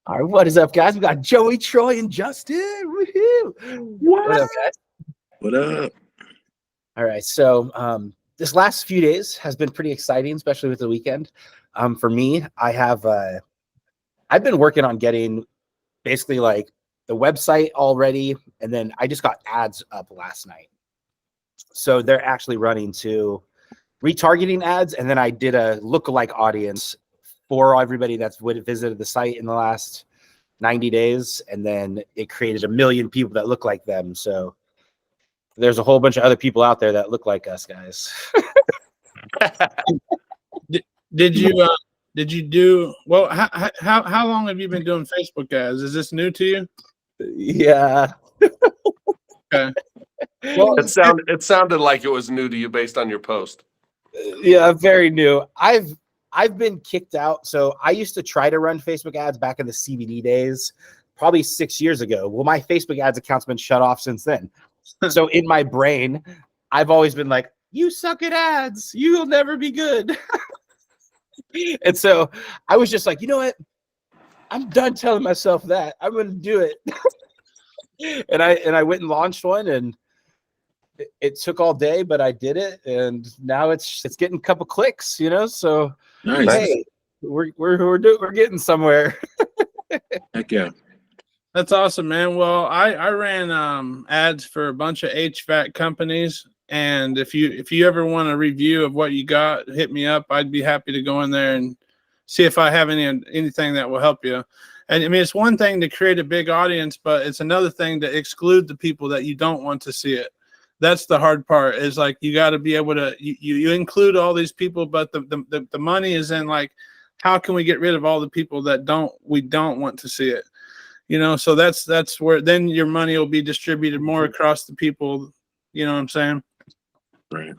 All right, what is up, guys? We got Joey, Troy, and Justin. Woohoo! What up, guys? What up? All right, so this last few days has been pretty exciting, especially with the weekend. For me, I've been working on getting basically like the website already, and then I just got ads up last night. So they're actually running to retargeting ads, and then I did a lookalike audience for everybody that's visited the site in the last 90 days, and then it created 1 million people that look like them. So there's a whole bunch of other people out there that look like us, guys. Did you do well? How long have you been doing Facebook ads? Is this new to you? Yeah. Okay. Well, It sounded like it was new to you based on your post. Yeah, very new. I've been kicked out. So I used to try to run Facebook ads back in the CBD days, probably 6 years ago. Well, my Facebook ads account's been shut off since then. So in my brain, I've always been like, you suck at ads. You'll never be good. And so I was just like, you know what? I'm done telling myself that. I'm going to do it. and I went and launched one, and it took all day, but I did it, and now it's getting a couple clicks, you know. So nice. Hey, we're getting somewhere. Heck yeah. That's awesome, man. Well, I ran ads for a bunch of HVAC companies, and if you ever want a review of what you got, hit me up. I'd be happy to go in there and see if I have anything that will help you. And I mean, it's one thing to create a big audience, but it's another thing to exclude the people that you don't want to see it. That's the hard part, is like you got to be able to you include all these people, but the money is in like, how can we get rid of all the people that we don't want to see it, you know? So that's where then your money will be distributed more across the people, you know what I'm saying? Right.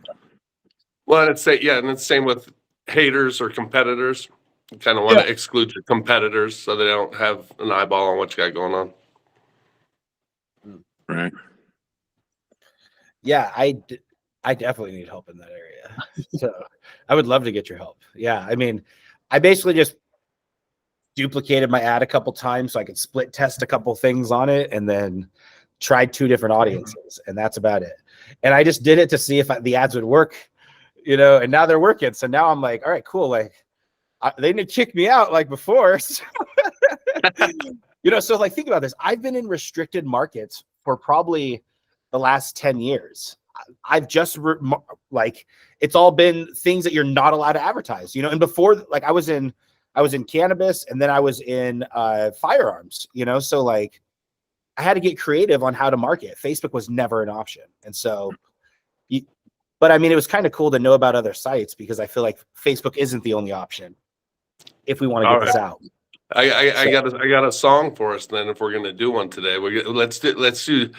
Well, and it's same with haters or competitors. You kind of want to exclude your competitors so they don't have an eyeball on what you got going on. Right. Yeah, I definitely need help in that area. So I would love to get your help. Yeah, I mean, I basically just duplicated my ad a couple times so I could split test a couple things on it, and then tried 2 different audiences, and that's about it. And I just did it to see if the ads would work, you know, and now they're working. So now I'm like, all right, cool. Like they didn't kick me out like before. So, you know, so like think about this. I've been in restricted markets for probably the last 10 years. I've just like, it's all been things that you're not allowed to advertise, you know. And before, like I was in cannabis, and then I was in firearms, you know. So like I had to get creative on how to market. Facebook was never an option. And so but I mean, it was kind of cool to know about other sites, because I feel like Facebook isn't the only option if we want to get this out. I got a song for us then. If we're gonna do one today, let's do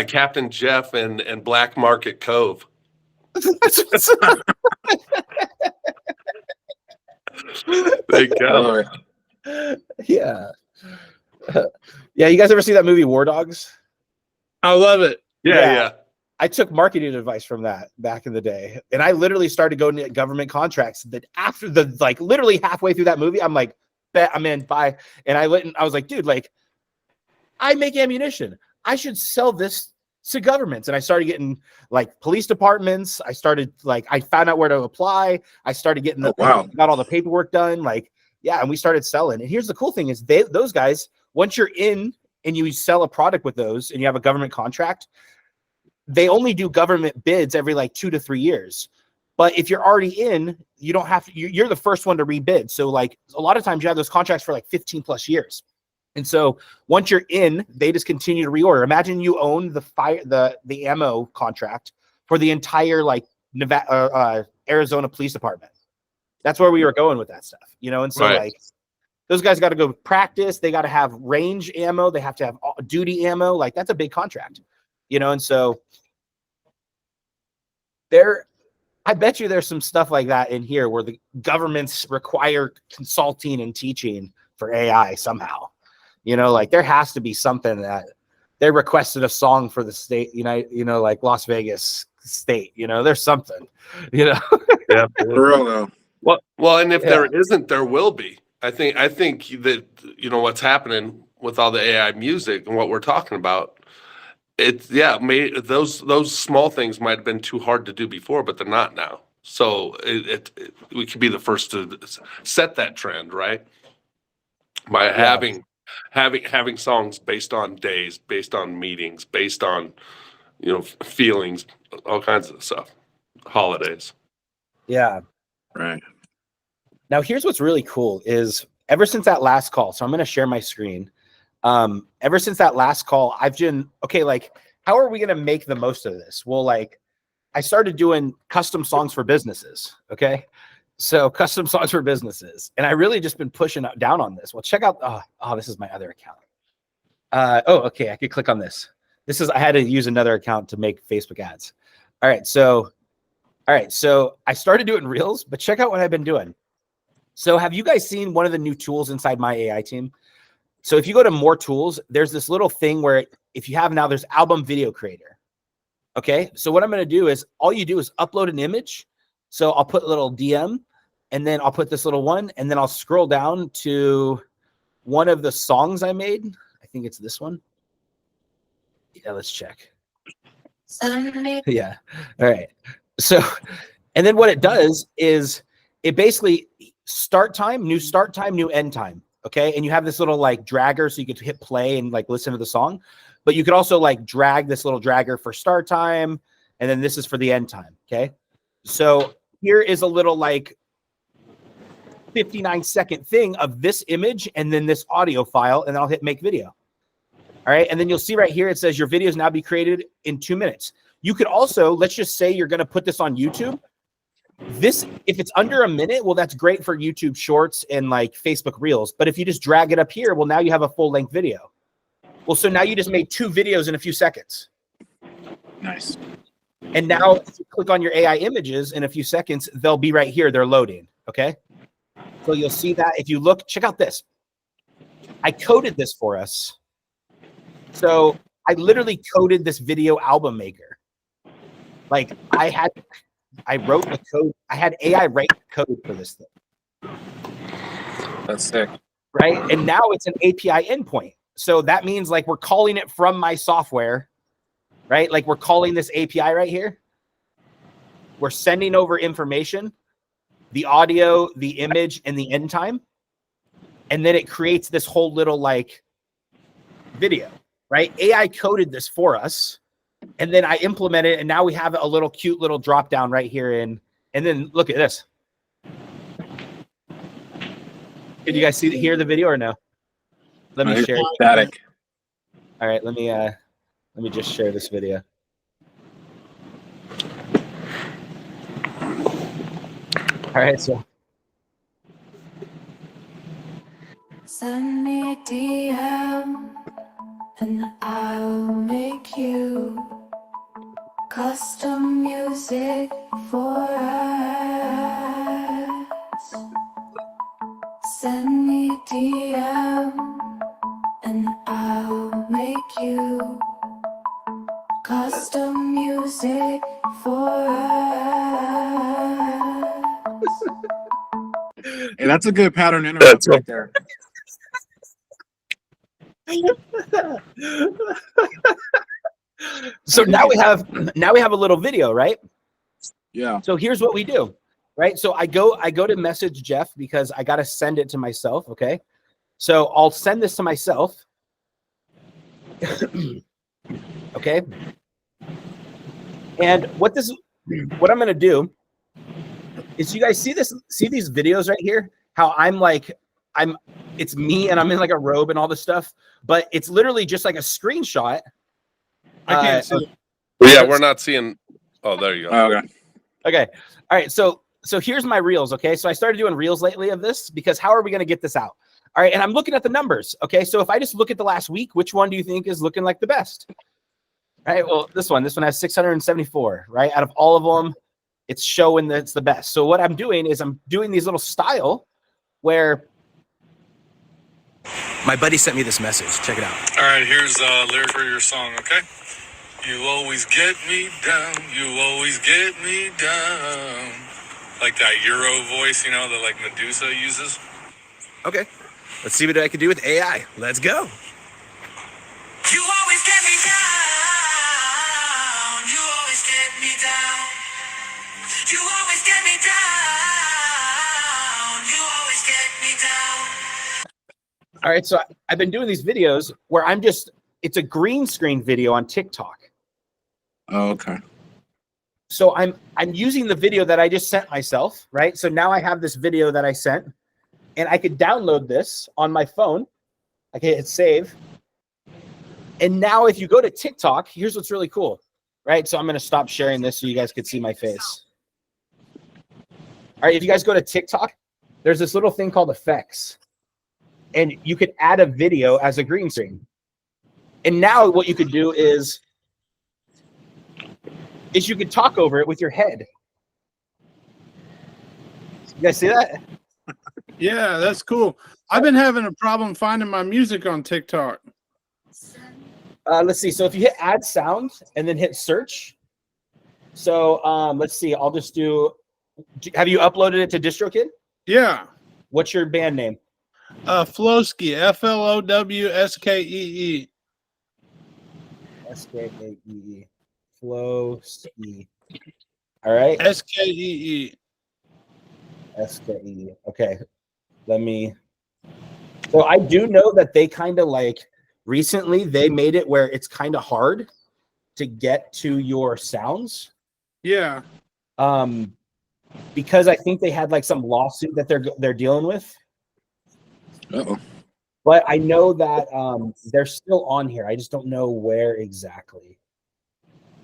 Captain Jeff and Black Market Cove. There you go. Yeah. Yeah, you guys ever see that movie War Dogs? I love it. Yeah. I took marketing advice from that back in the day, and I literally started going to government contracts. That after literally halfway through that movie, I'm like, bet I'm in, bye. And I was like, dude, like I make ammunition. I should sell this to governments. And I started getting like police departments. I found out where to apply. I started getting got all the paperwork done. Like, yeah. And we started selling. And here's the cool thing is those guys, once you're in and you sell a product with those and you have a government contract, they only do government bids every like 2 to 3 years. But if you're already in, you don't have to, you're the first one to rebid. So like a lot of times you have those contracts for like 15 plus years. And so once you're in, they just continue to reorder. Imagine you own the ammo contract for the entire like Nevada, Arizona Police Department. That's where we were going with that stuff, you know? And so like those guys got to go practice. They got to have range ammo. They have to have duty ammo. Like that's a big contract, you know? And so I bet you there's some stuff like that in here where the governments require consulting and teaching for AI somehow. You know, like there has to be something that they requested a song for the state, you know, like Las Vegas state, you know, there's something, you know. Yeah. For real though. Well, and if there isn't, there will be. I think that what's happening with all the AI music and what we're talking about. Those small things might have been too hard to do before, but they're not now. So we could be the first to set that trend, right? By having songs based on days, based on meetings, based on feelings, all kinds of stuff, holidays. Yeah. Right. Now, here's what's really cool is ever since that last call, so I'm going to share my screen. Ever since that last call, I've been, okay, like, how are we going to make the most of this? Well, like, I started doing custom songs for businesses. Okay. So custom songs for businesses. And I really just been pushing down on this. Well, check out, this is my other account. Okay. I could click on this. I had to use another account to make Facebook ads. All right. So I started doing Reels, but check out what I've been doing. So have you guys seen one of the new tools inside my AI team? So if you go to more tools, there's this little thing where if you have now, there's album video creator. Okay. So what I'm going to do is all you do is upload an image. So I'll put a little DM and then I'll put this little one and then I'll scroll down to one of the songs I made. I think it's this one. Yeah, let's check. Yeah. All right. So, and then what it does is it basically new start time, new end time. Okay. And you have this little like dragger so you could hit play and like listen to the song, but you could also like drag this little dragger for start time. And then this is for the end time. Okay. So here is a little like 59-second thing of this image and then this audio file, and then I'll hit make video. All right. And then you'll see right here, it says your videos now be created in 2 minutes. You could also, let's just say you're going to put this on YouTube. This, if it's under a minute, well, that's great for YouTube Shorts and like Facebook Reels. But if you just drag it up here, well, now you have a full length video. Well, so now you just made 2 videos in a few seconds. Nice. And now if you click on your AI images in a few seconds, they'll be right here. They're loading. Okay. So you'll see that if you look, check out this. I coded this for us. So I literally coded this video album maker. Like I wrote the code. I had AI write the code for this thing. That's sick. Right. And now it's an API endpoint. So that means like we're calling it from my software, right? Like we're calling this API right here. We're sending over information, the audio, the image, and the end time. And then it creates this whole little like video, right? AI coded this for us. And then I implement it, and now we have a little cute little drop down right here. And then look at this. Can you guys hear the video or no? Let me share. Static. All right, let me just share this video. All right, so send me a DM and I'll make you custom music for us. Send me a DM and I'll make you custom music for us. Hey, that's a good pattern interrupt right there. So now we have a little video, right? Yeah. So here's what we do, right? So I go to message Jeff because I got to send it to myself. Okay. So I'll send this to myself. Okay. And what I'm going to do is you guys see these videos right here, how it's me and I'm in like a robe and all this stuff, but it's literally just like a screenshot. I can't see. Yeah, we're not seeing. Oh, there you go. Oh, okay. Okay. All right. So here's my Reels. Okay. So I started doing Reels lately of this because how are we going to get this out? All right. And I'm looking at the numbers. Okay. So if I just look at the last week, which one do you think is looking like the best? All right. Well, this one has 674, right? Out of all of them, it's showing that it's the best. So what I'm doing is I'm doing these little style where my buddy sent me this message. Check it out. All right, here's a lyric for your song, okay? You always get me down, you always get me down. Like that Euro voice, that like Medusa uses. Okay, let's see what I can do with AI. Let's go. You always get me down. You always get me down. You always get me down. You always get me down. All right, so I've been doing these videos where it's a green screen video on TikTok. Oh, okay. So I'm using the video that I just sent myself, right? So now I have this video that I sent, and I could download this on my phone. I can hit save. And now if you go to TikTok, here's what's really cool, right? So I'm going to stop sharing this so you guys could see my face. All right, if you guys go to TikTok, there's this little thing called effects. And you could add a video as a green screen. And now what you could do is you could talk over it with your head. You guys see that? Yeah, that's cool. I've been having a problem finding my music on TikTok. Let's see. So if you hit add sound and then hit search. So let's see. I'll just have you uploaded it to DistroKid? Yeah. What's your band name? Flowskee, Flowskee. Skee. Flowskee. All right. Skee. Skee. Okay. So I do know that they kind of recently they made it where it's kind of hard to get to your sounds. Yeah. Because I think they had some lawsuit that they're dealing with. Uh-oh. But I know that they're still on here. I just don't know where exactly.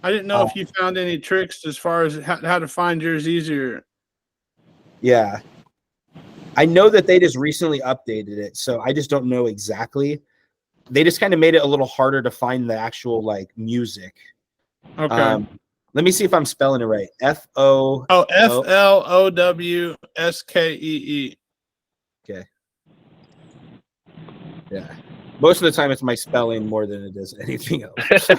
I didn't know if you found any tricks as far as how to find yours easier. Yeah. I know that they just recently updated it, so I just don't know exactly. They just kind of made it a little harder to find the actual music. Okay. Let me see if I'm spelling it right. Flowskee. Okay. Yeah. Most of the time it's my spelling more than it is anything else.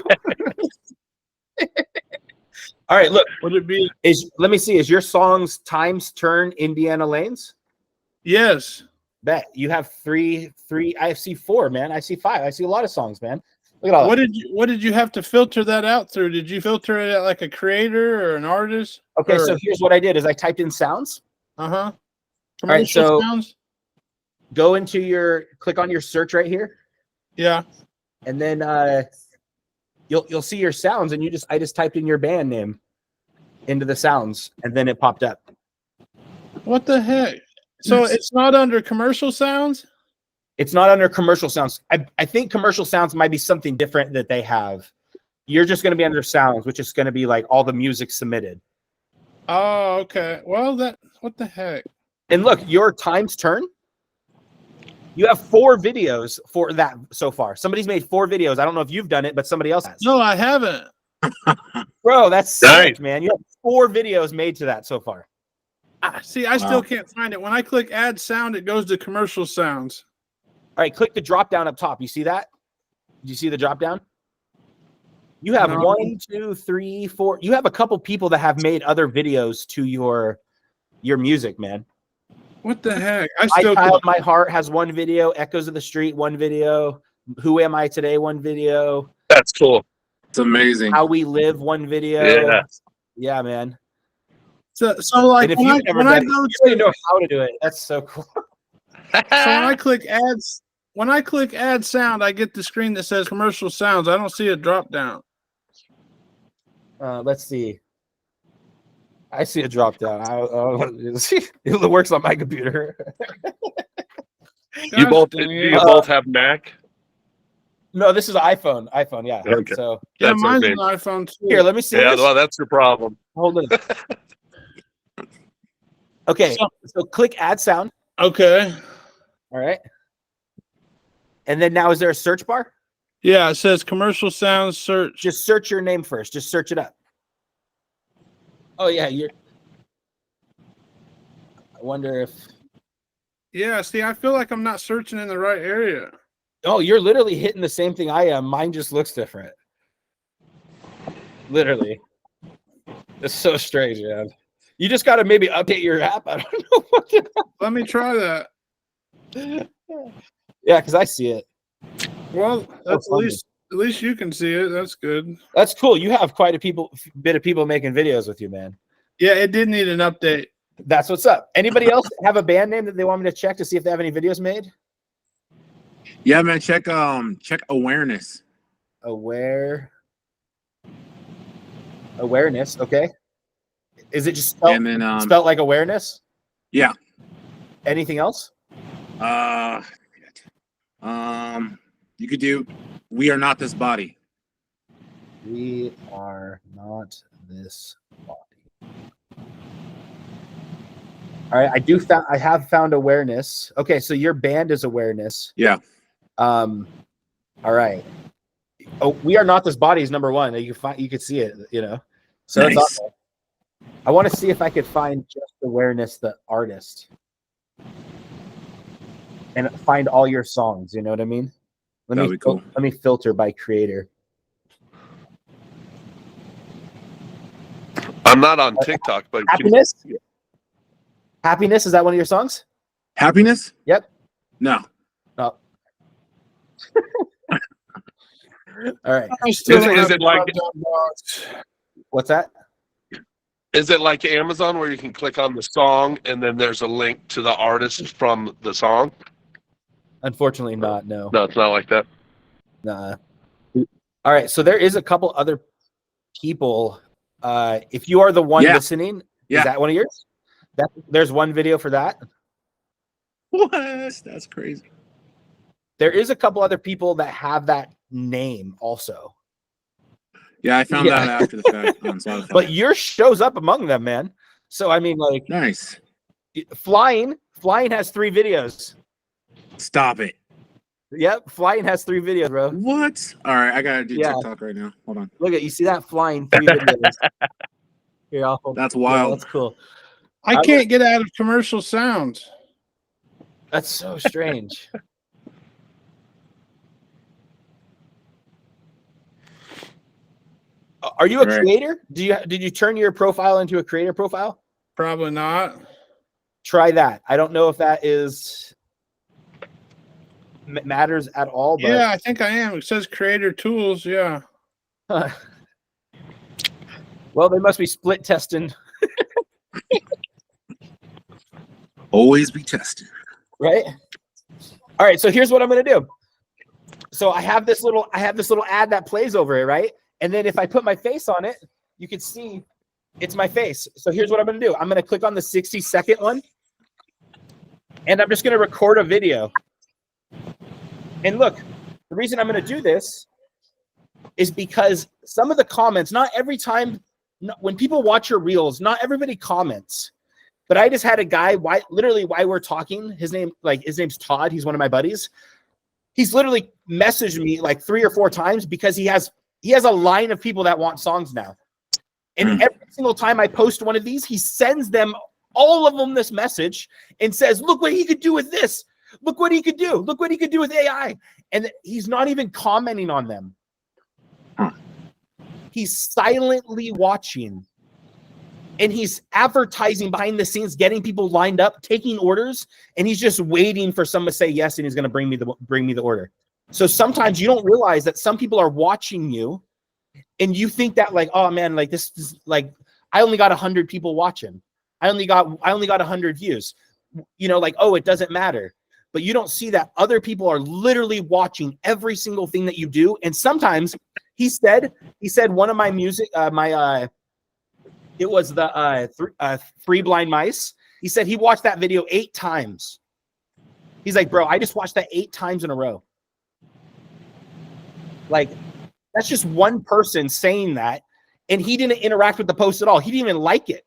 All right, look. Would it be? Let me see. Is your song's Times Turn Indiana Lanes? Yes. Bet. You have three. I see 4, man. I see 5. I see a lot of songs, man. Look at all that. What did you have to filter that out through? Did you filter it out like a creator or an artist? Okay, so here's what I did is I typed in sounds. Uh-huh. All right, so sounds? go into click on your search right here. Yeah. And then you'll see your sounds, and I just typed in your band name into the sounds, and then it popped up. What the heck? So it's not under commercial sounds? It's not under commercial sounds. I think commercial sounds might be something different that they have. You're just going to be under sounds, which is going to be all the music submitted. Oh, okay. Well, what the heck? And look, your Times Turn. You have 4 videos for that so far. Somebody's made 4 videos. I don't know if you've done it, but somebody else has. No, I haven't. Bro, that's sick, Nice. man. You have 4 videos made to that so far. See, I still can't find it. When I click add sound, it goes to commercial sounds. All right, click the drop down up top. You see that? Did you see the drop down? You have No. 1, 2, 3, 4. You have a couple people that have made other videos to your music, man. What the heck? I My still Child, My Heart has 1 video. Echoes of the Street, 1 video. Who Am I Today, 1 video. That's cool. It's amazing. How We Live, 1 video. Yeah. Yeah, man. so like And if when you've never when I done it, go you to already know how to do it. That's so cool. so when I click add sound, I get the screen that says commercial sounds. I don't see a drop down. Let's see. I see a drop down. It works on my computer. You Gosh both dang you it. both have Mac? No, this is iPhone. iPhone, yeah. Okay. So Yeah, That's mine's okay. an iPhone too. here, let me see. Yeah, this. well, that's your problem. Hold on. Okay, so click add sound. Okay. All right. And then now, is there a search bar? Yeah, it says commercial sounds search. Just search your name first. Just search it up. Oh yeah, I wonder if. Yeah, see, I feel like I'm not searching in the right area. Oh, you're literally hitting the same thing I am. Mine just looks different. Literally. It's so strange, man. You just got to maybe update your app. I don't know what the hell. Let me try that. Yeah, because I see it. Well, that's funny. at least you can see it. That's good. That's cool. You have quite a bit of people making videos with you, man. Yeah, it did need an update. That's what's up. Anybody else have a band name that they want me to check to see if they have any videos made? Yeah, man. Check awareness. Awareness. Okay. Is it just spelled, And then spelled like awareness? yeah. Anything else? You could do We Are Not This Body. We are not this body. All right, I have found awareness. Okay, so your band is awareness. Yeah. All right. Oh, We Are Not This Body is number one. You could see it, you know. So Nice. that's awesome. I want to see if I could find just awareness, the artist, and find all your songs. You know what I mean? That'd be cool. Let me filter by creator. I'm not on TikTok, but Happiness. Happiness, is that one of your songs? Happiness? Yep. No. Oh. All right. I still Is it- don't is have it like- the drop-down box. What's that? is it like Amazon where you can click on the song and then there's a link to the artist from the song? Unfortunately, not. No. No, it's not like that. Nah. All right. So there is a couple other people. If you are the one Yeah. listening, Yeah. is that one of yours? There's one video for that. What? That's crazy. There is a couple other people that have that name also, Yeah, I found Yeah. that after the fact on Spotify. but yours shows up among them, man. So I mean, like Nice. Flying has 3 videos. Stop it. Yep, Flying has 3 videos, bro. What? All right, I gotta do Yeah. TikTok right now. Hold on. Look at you see that Flying 3 videos. Here, I'll hold. That's Yeah, wild. that's cool. I can't get out of commercial sound. That's so strange. Are you a Right. creator? Did you turn your profile into a creator profile? Probably not. Try that. I don't know if that is matters at all, but Yeah, I think I am. It says creator tools. Yeah. well, they must be split testing, Always be tested. right? All right, so here's what I'm gonna do. So I have this little ad that plays over it, right? And then if I put my face on it, you can see it's my face. So here's what I'm gonna do. I'm gonna click on the 60-second one, and I'm just gonna record a video. And look, the reason I'm gonna do this is because some of the comments, not every time, when people watch your reels, not everybody comments. But I just had a guy, why we're talking, his name's Todd, he's one of my buddies. He's literally messaged me like 3 or 4 times because he has a line of people that want songs now. And every single time I post one of these, he sends them, all of them, this message and says, look what he could do with this. Look what he could do. Look what he could do with AI. And he's not even commenting on them. He's silently watching. And he's advertising behind the scenes, getting people lined up, taking orders, and he's just waiting for someone to say yes, and he's going to bring me the order. So sometimes you don't realize that some people are watching you, and you think that like, oh man, like this is like I only got 100 people watching, I only got 100 views, you know, like oh, it doesn't matter. But you don't see that other people are literally watching every single thing that you do. And sometimes he said one of my music, it was the 3 Blind Mice. He said he watched that video 8 times. He's like, bro, I just watched that 8 times in a row. Like, that's just one person saying that. And he didn't interact with the post at all. He didn't even like it.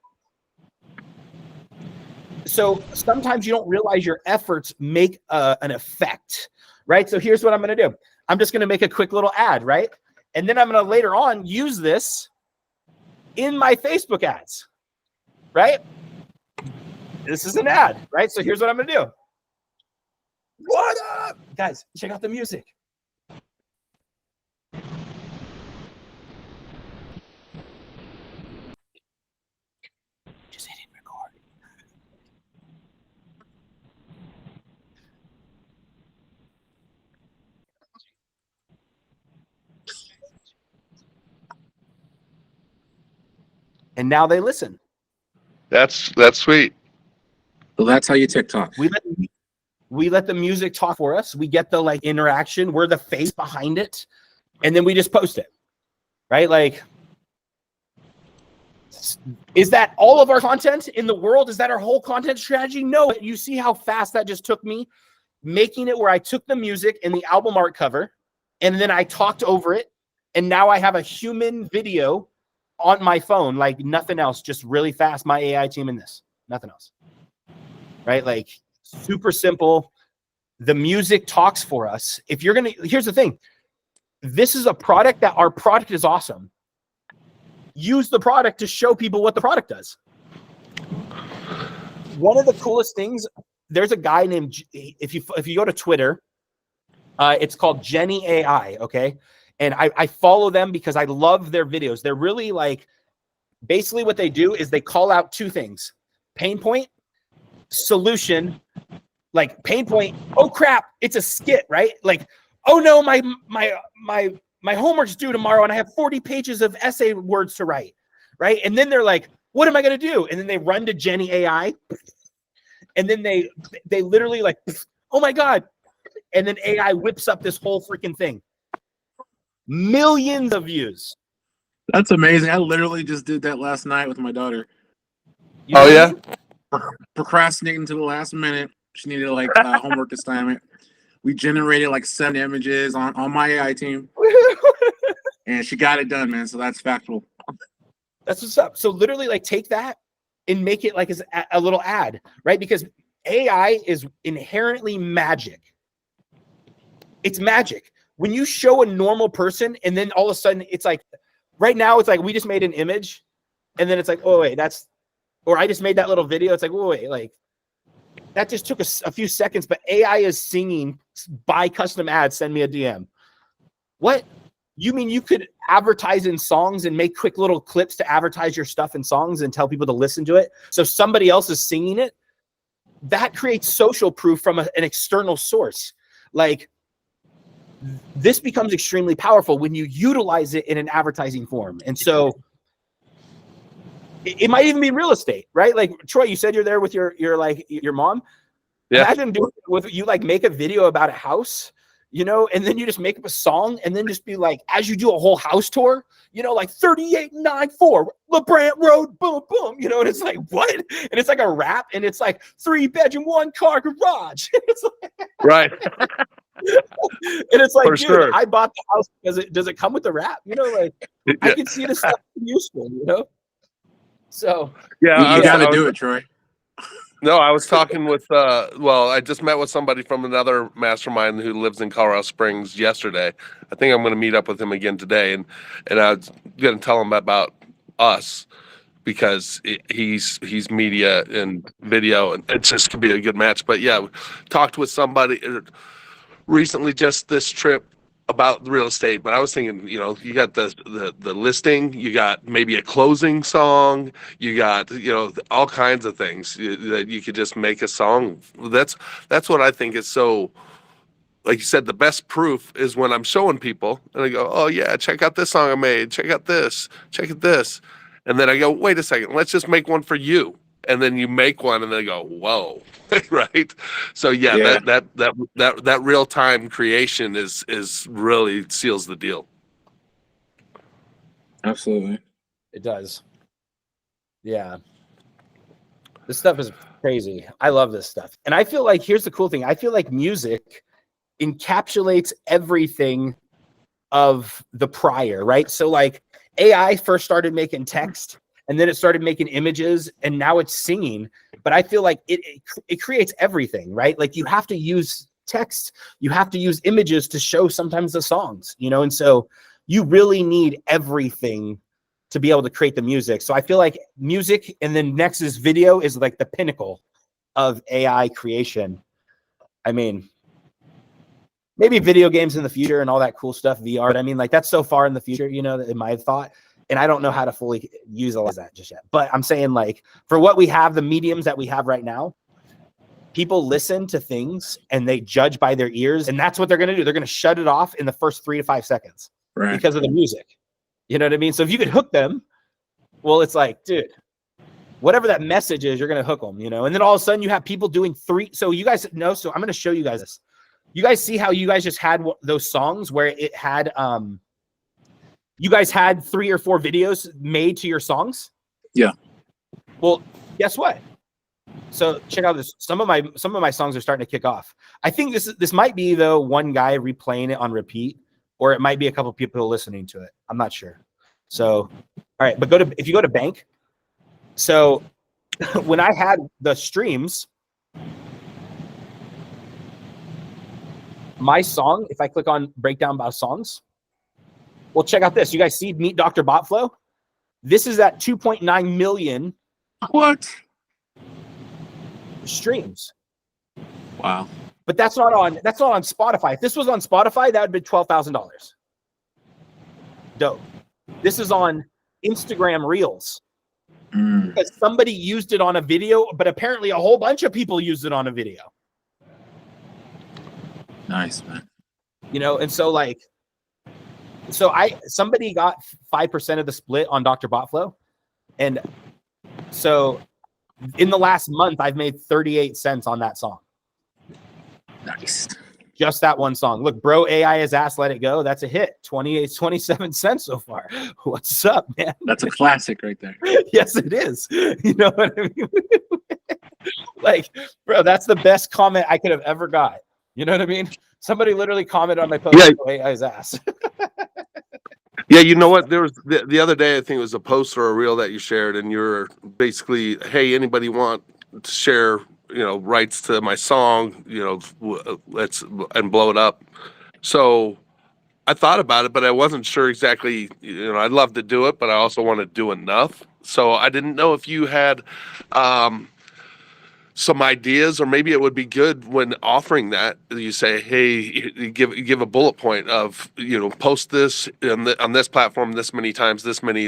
So sometimes you don't realize your efforts make an effect, right? So here's what I'm going to do. I'm just going to make a quick little ad, right? And then I'm going to later on use this in my Facebook ads, right? This is an ad, right? So here's what I'm going to do. What up? Guys, check out the music. Just hitting record. and now they listen. That's sweet. So that's how you TikTok. We let the music talk for us. We get the like interaction. We're the face behind it, and then we just post it, right? Like, is that all of our content in the world? Is that our whole content strategy? No. You see how fast that just took me, making it where I took the music and the album art cover, and then I talked over it, and now I have a human video on my phone, like nothing else, just really fast. My AI team in this, nothing else, right? Like super simple. The music talks for us. If you're gonna, here's the thing. This is a product that our product is awesome. Use the product to show people what the product does. One of the coolest things, there's a guy named, if you go to Twitter, it's called Jenny AI, okay? And I follow them because I love their videos. They're really like, basically what they do is they call out two things: pain point, solution. Like pain point, oh crap, it's a skit, right? Like, oh no, my homework's due tomorrow and I have 40 pages of essay words to write, right? And then they're like, what am I going to do? And then they run to Jenny AI, and then they literally like, oh my God. And then AI whips up this whole freaking thing. Millions of views. That's amazing. I literally just did that last night with my daughter. You know Oh what I yeah. mean? Procrastinating to the last minute. She needed like homework assignment. We generated like 7 images on my AI team, and she got it done, man. So that's factual. That's what's up. So literally like take that and make it like as a little ad, right? Because AI is inherently magic. It's magic. When you show a normal person and then all of a sudden it's like, right now it's like we just made an image and then it's like, oh wait, or I just made that little video. It's like, oh wait, like that just took a few seconds, but AI is singing, buy custom ads, send me a DM. What? You mean you could advertise in songs and make quick little clips to advertise your stuff in songs and tell people to listen to it? So somebody else is singing it. That creates social proof from an external source. Like, this becomes extremely powerful when you utilize it in an advertising form. And so it might even be real estate, right? Like Troy, you said you're there with your mom. Yeah. Imagine doing it with you, like make a video about a house, you know, and then you just make up a song and then just be like, as you do a whole house tour, you know, like 3894 LeBrant Road, boom, boom, you know, and it's like, what? And it's like a rap and it's like 3-bedroom, 1-car garage. It's like, Right. and it's like, For dude, sure. I bought the house because does it come with the wrap? You know, like I can see this stuff useful, you know? So Yeah. You got to I was- do it, Troy. No, I was talking with, I just met with somebody from another mastermind who lives in Colorado Springs yesterday. I think I'm going to meet up with him again today. And I was going to tell him about us because he's media and video, and it's just could be a good match. But yeah, talked with somebody recently, just this trip, about real estate. But I was thinking, you know, you got the listing, you got maybe a closing song, you got, you know, all kinds of things that you could just make a song. That's what I think is so, like you said, the best proof is when I'm showing people and I go, oh yeah, check out this song I made, check out this, check out this. And then I go, wait a second, let's just make one for you. And then you make one and they go, whoa. Right. So yeah. That real time creation is really seals the deal. Absolutely. it does. Yeah. This stuff is crazy. I love this stuff. And I feel like, here's the cool thing. I feel like music encapsulates everything of the prior, right? So like AI first started making text and then it started making images and now it's singing. But I feel like it creates everything, right? Like you have to use text, you have to use images to show sometimes the songs, you know? And so you really need everything to be able to create the music. So I feel like music and then next is video is like the pinnacle of AI creation. I mean, maybe video games in the future and all that cool stuff, VR. But I mean, like that's so far in the future, you know, in my thought. And I don't know how to fully utilize that just yet. But I'm saying like for what we have, the mediums that we have right now, people listen to things and they judge by their ears. And that's what they're going to do. They're going to shut it off in the first 3 to 5 seconds Right. because of the music. You know what I mean? So if you could hook them Well, it's like, dude, whatever that message is, you're going to hook them, you know? And then all of a sudden you have people doing 3. So you guys know, so I'm going to show you guys this. You guys see how you guys just had those songs where it had, you guys had 3 or 4 videos made to your songs? Yeah. Well, guess what? So check out this. Some of my songs are starting to kick off. I think this might be though one guy replaying it on repeat, or it might be a couple people listening to it. I'm not sure. So, all right, but if you go to Bank. So when I had the streams, my song, if I click on breakdown by songs, well, check out this. You guys see Meet Dr. Botflow? This is at 2.9 million. What? Streams. Wow. But that's not on Spotify. If this was on Spotify, that would be $12,000. Dope. This is on Instagram Reels. Because somebody used it on a video, but apparently a whole bunch of people used it on a video. Nice, man. You know, and so like, somebody got 5% of the split on Dr. Botflow. And so in the last month, I've made 38 cents on that song. Nice. Just that one song. Look, Bro AI His Ass Let It Go. That's a hit. 27 cents so far. What's up, man? That's a classic right there. Yes, it is. You know what I mean? Like, bro, that's the best comment I could have ever got. You know what I mean? Somebody literally commented on my post. Yeah. Bro AI His Ass. Yeah, you know what? There was the other day, I think it was a post or a reel that you shared, and you're basically, hey, anybody want to share, you know, rights to my song, you know, let's and blow it up. So I thought about it, but I wasn't sure exactly, you know, I'd love to do it, but I also want to do enough. So I didn't know if you had some ideas, or maybe it would be good when offering that, you say, hey, you give a bullet point of, you know, post this on this platform this many times, this many,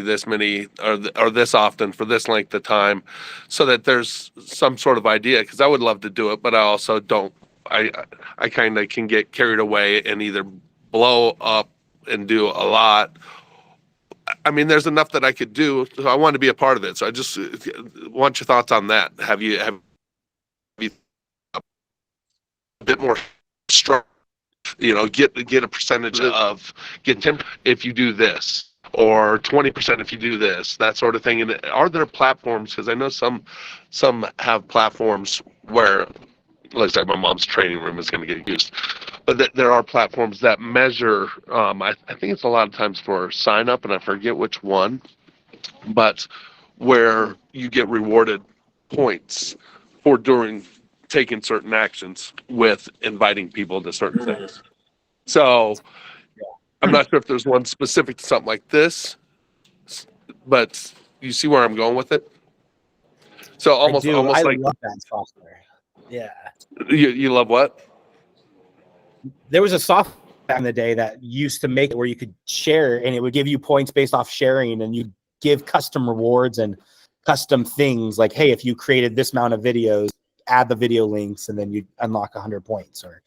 or this often for this length of time, so that there's some sort of idea. Because I would love to do it, but I also don't. I kind of can get carried away and either blow up and do a lot. I mean, there's enough that I could do. So I want to be a part of it. So I just want your thoughts on that. Have you a bit more strong, you know, get a percentage of, get 10 if you do this, or 20% if you do this, that sort of thing. And are there platforms, because I know some have platforms where, like I said, my mom's training room is going to get used, but there are platforms that measure, I think it's a lot of times for sign up, and I forget which one, but where you get rewarded points for taking certain actions with inviting people to certain things. So I'm not sure if there's one specific to something like this, but you see where I'm going with it? So almost I like love that software. Yeah. You love what? There was a software back in the day that used to make it where you could share, and it would give you points based off sharing, and you give custom rewards and custom things like, hey, if you created this amount of videos, add the video links, and then you unlock 100 points. Or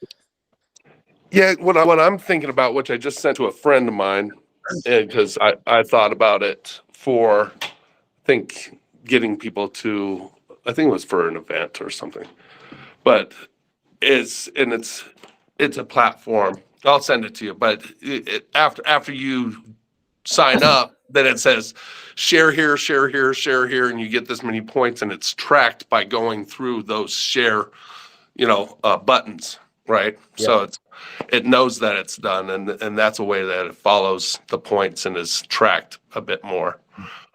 Yeah, what I'm thinking about, which I just sent to a friend of mine, because I thought about it for, I think, getting people to, I think it was for an event or something, but it's a platform. I'll send it to you, but after you sign up, then it says share here, share here, share here, and you get this many points, and it's tracked by going through those share, buttons, right? Yeah. So it knows that it's done, and that's a way that it follows the points and is tracked a bit more.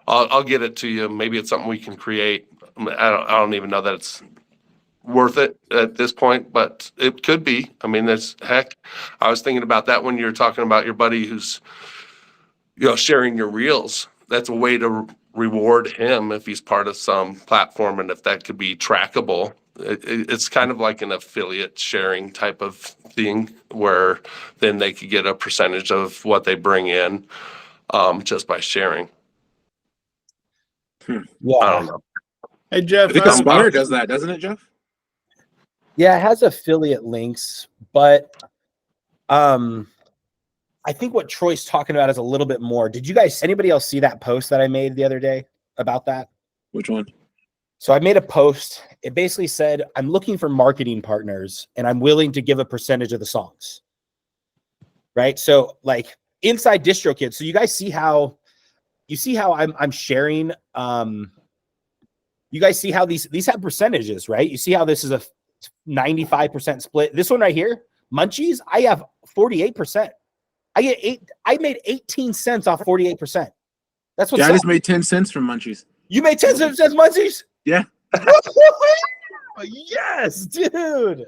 I'll get it to you. Maybe it's something we can create. I don't even know that it's worth it at this point, but it could be. I mean, I was thinking about that when you're talking about your buddy who's, sharing your reels. That's a way to reward him if he's part of some platform, and if that could be trackable. It's kind of like an affiliate sharing type of thing, where then they could get a percentage of what they bring in just by sharing. Yeah. I don't know. Hey, Jeff. I think Aspire does that, doesn't it, Jeff? Yeah, it has affiliate links, but I think what Troy's talking about is a little bit more. Did you guys, anybody else see that post that I made the other day? about that? Which one? So I made a post. It basically said, I'm looking for marketing partners and I'm willing to give a percentage of the songs. Right? So like inside DistroKid. So you guys see how I'm sharing you guys see how these have percentages, right? You see how this is a 95% split. This one right here, Munchies, I have 48%. I made 18 cents off 48%. That's what I just made 10 cents from Munchies. you made 10 cents Munchies? Yeah. Yes, dude.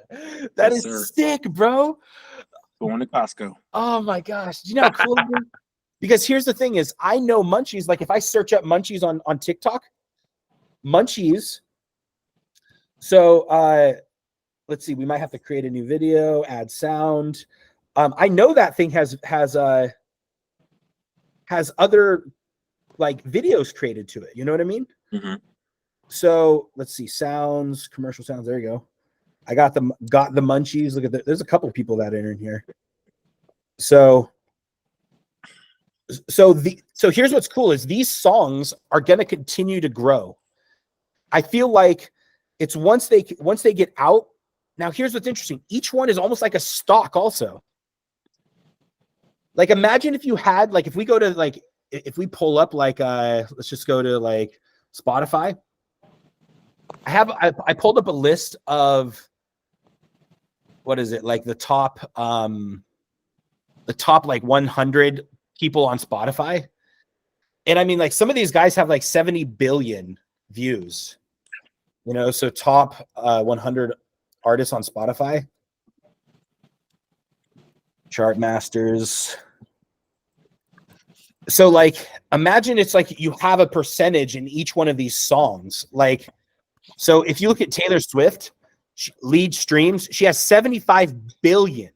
That Yes, is sir. sick, bro. Going to Costco. Oh my gosh. Do you know how cool it is? Because here's the thing is I know Munchies, like if I search up Munchies on TikTok, Munchies. So let's see, we might have to create a new video, add sound. I know that thing has other like videos created to it. You know what I mean? Mm-hmm. So let's see, sounds, commercial sounds. There you go. I got the Munchies. Look at there's a couple of people that are in here. So here's what's cool is these songs are going to continue to grow. I feel like it's once they get out. Now here's what's interesting. Each one is almost like a stock also. Like imagine if you had like if we go to like if we pull up like let's just go to like Spotify. I pulled up a list of what is it like the top like 100 people on Spotify. And I mean like some of these guys have like 70 billion views. You know, so top 100 artists on Spotify. Chartmasters. So like imagine it's like you have a percentage in each one of these songs. Like so if you look at Taylor Swift, lead streams, she has 75 billion.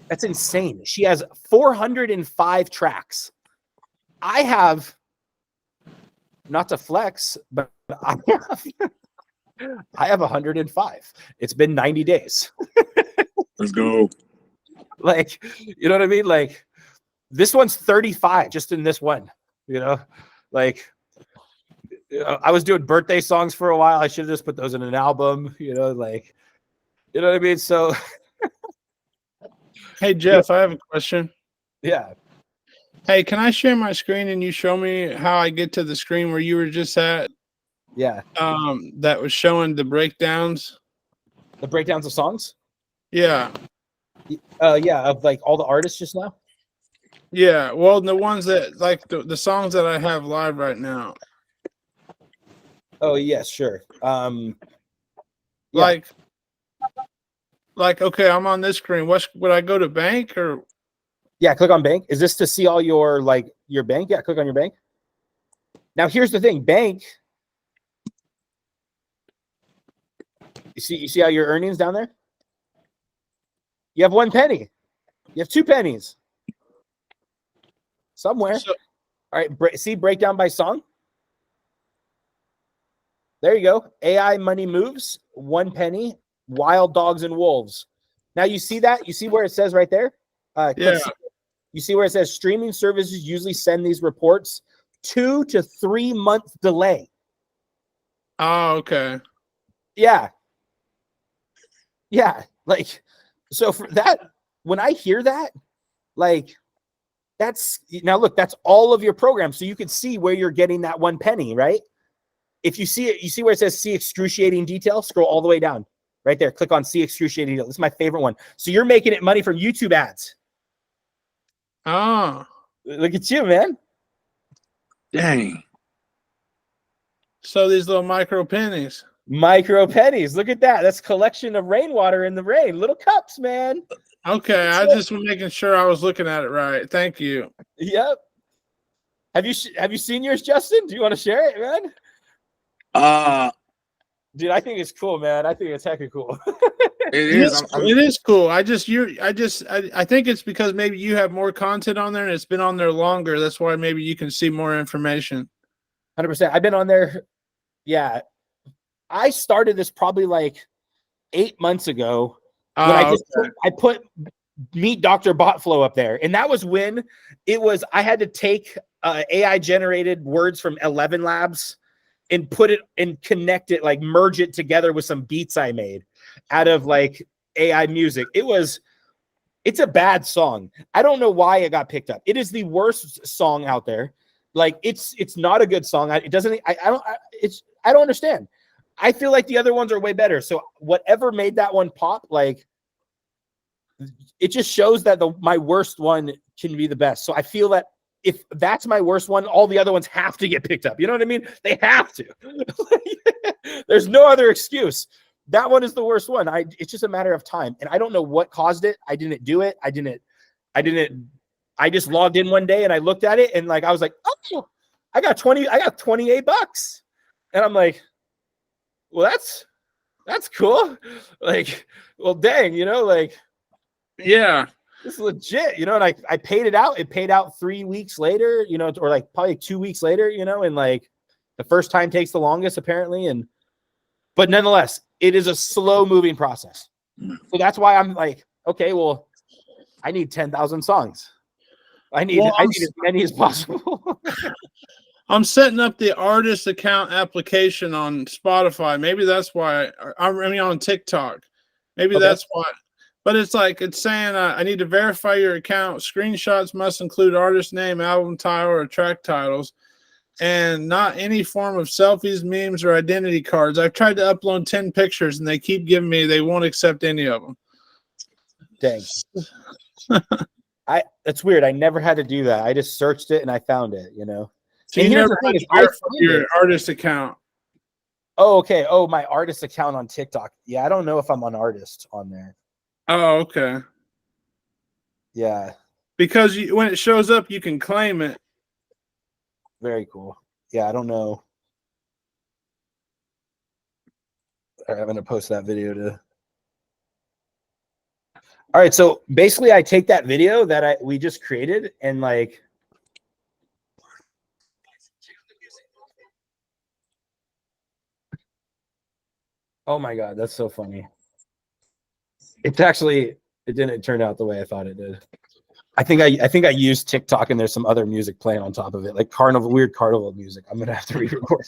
That's insane. She has 405 tracks. I have, not to flex, but I have 105. It's been 90 days. Let's go. Like, you know what I mean? Like, this one's 35 just in this one, you know? Like, I was doing birthday songs for a while. I should have just put those in an album, you know, like, you know what I mean? So, Hey, Jeff, I have a question. yeah. Hey, can I share my screen and you show me how I get to the screen where you were just at? Yeah. That was showing the breakdowns. The breakdowns of songs? Yeah. Yeah, of like all the artists just now? Yeah. Well, the ones that like the songs that I have live right now. Oh, yes, sure. Yeah. Like, okay, I'm on this screen. Would I go to bank or? Yeah, click on bank. Is this to see all your like your bank? Yeah, click on your bank. Now here's the thing, bank. You see how your earnings down there? You have 1 penny. You have 2 pennies. Somewhere. So, All right, see breakdown by song. There you go. AI Money Moves, 1 penny. Wild Dogs and Wolves. Now you see that? You see where it says right there? yeah. You see where it says streaming services usually send these reports 2 to 3 month delay. Oh, okay. Yeah. Yeah. Like, so for that, when I hear that, like, that's now look, that's all of your programs. So you can see where you're getting that 1 penny, right? If you see it, you see where it says see excruciating detail, scroll all the way down. Right there, click on see excruciating detail. This is my favorite one. So you're making it money from YouTube ads. Oh. Look at you, man. Dang. So these little micro pennies. Micro pennies. Look at that. That's a collection of rainwater in the rain. Little cups, man. Okay, I just was making sure I was looking at it right. Thank you. Yep. Have you seen yours, Justin? Do you want to share it, man? Dude, I think it's cool, man. I think it's hecka cool. It is. It is cool. I think it's because maybe you have more content on there and it's been on there longer. That's why maybe you can see more information. 100%. I've been on there. Yeah. I started this probably like 8 months ago. When I put Meet Dr. Botflow up there. And that was when it was, I had to take AI generated words from 11 Labs and put it and connect it, like merge it together with some beats I made out of like AI music. It's a bad song. I don't know why it got picked up. It is the worst song out there. Like it's not a good song. I don't understand. I feel like the other ones are way better. So whatever made that one pop, like it just shows that my worst one can be the best. So I feel that if that's my worst one, all the other ones have to get picked up. You know what I mean? They have to. There's no other excuse. That one is the worst one. It's just a matter of time. And I don't know what caused it. I didn't do it. I just logged in one day and I looked at it and like I was like, oh, I got $28. And I'm like, well, that's cool. Like, well, dang, like, Yeah. this is legit, and I paid it out. It paid out 3 weeks later, or like probably 2 weeks later, and like the first time takes the longest apparently. But nonetheless, it is a slow moving process. So that's why I'm like, okay, well, I need 10,000 songs. I need as many as possible. I'm setting up the artist account application on Spotify. Maybe that's why. I mean, on TikTok. Maybe Okay. that's why. But it's saying I need to verify your account. Screenshots must include artist name, album title, or track titles, and not any form of selfies, memes, or identity cards. I've tried to upload 10 pictures, and they keep giving me they won't accept any of them. Dang. That's weird. I never had to do that. I just searched it and I found it, So And you here's never the thing had is, I find your it. artist account. Oh, okay. Oh, my artist account on TikTok. Yeah, I don't know if I'm on artist on there. Oh, okay. Yeah, Because when it shows up, you can claim it. very cool. Yeah, I don't know. All right, I'm gonna post that video to. All right, so basically, I take that video that we just created and like. Oh my God, that's so funny. It didn't turn out the way I thought it did. I think I used TikTok and there's some other music playing on top of it, like weird carnival music. I'm gonna have to re-record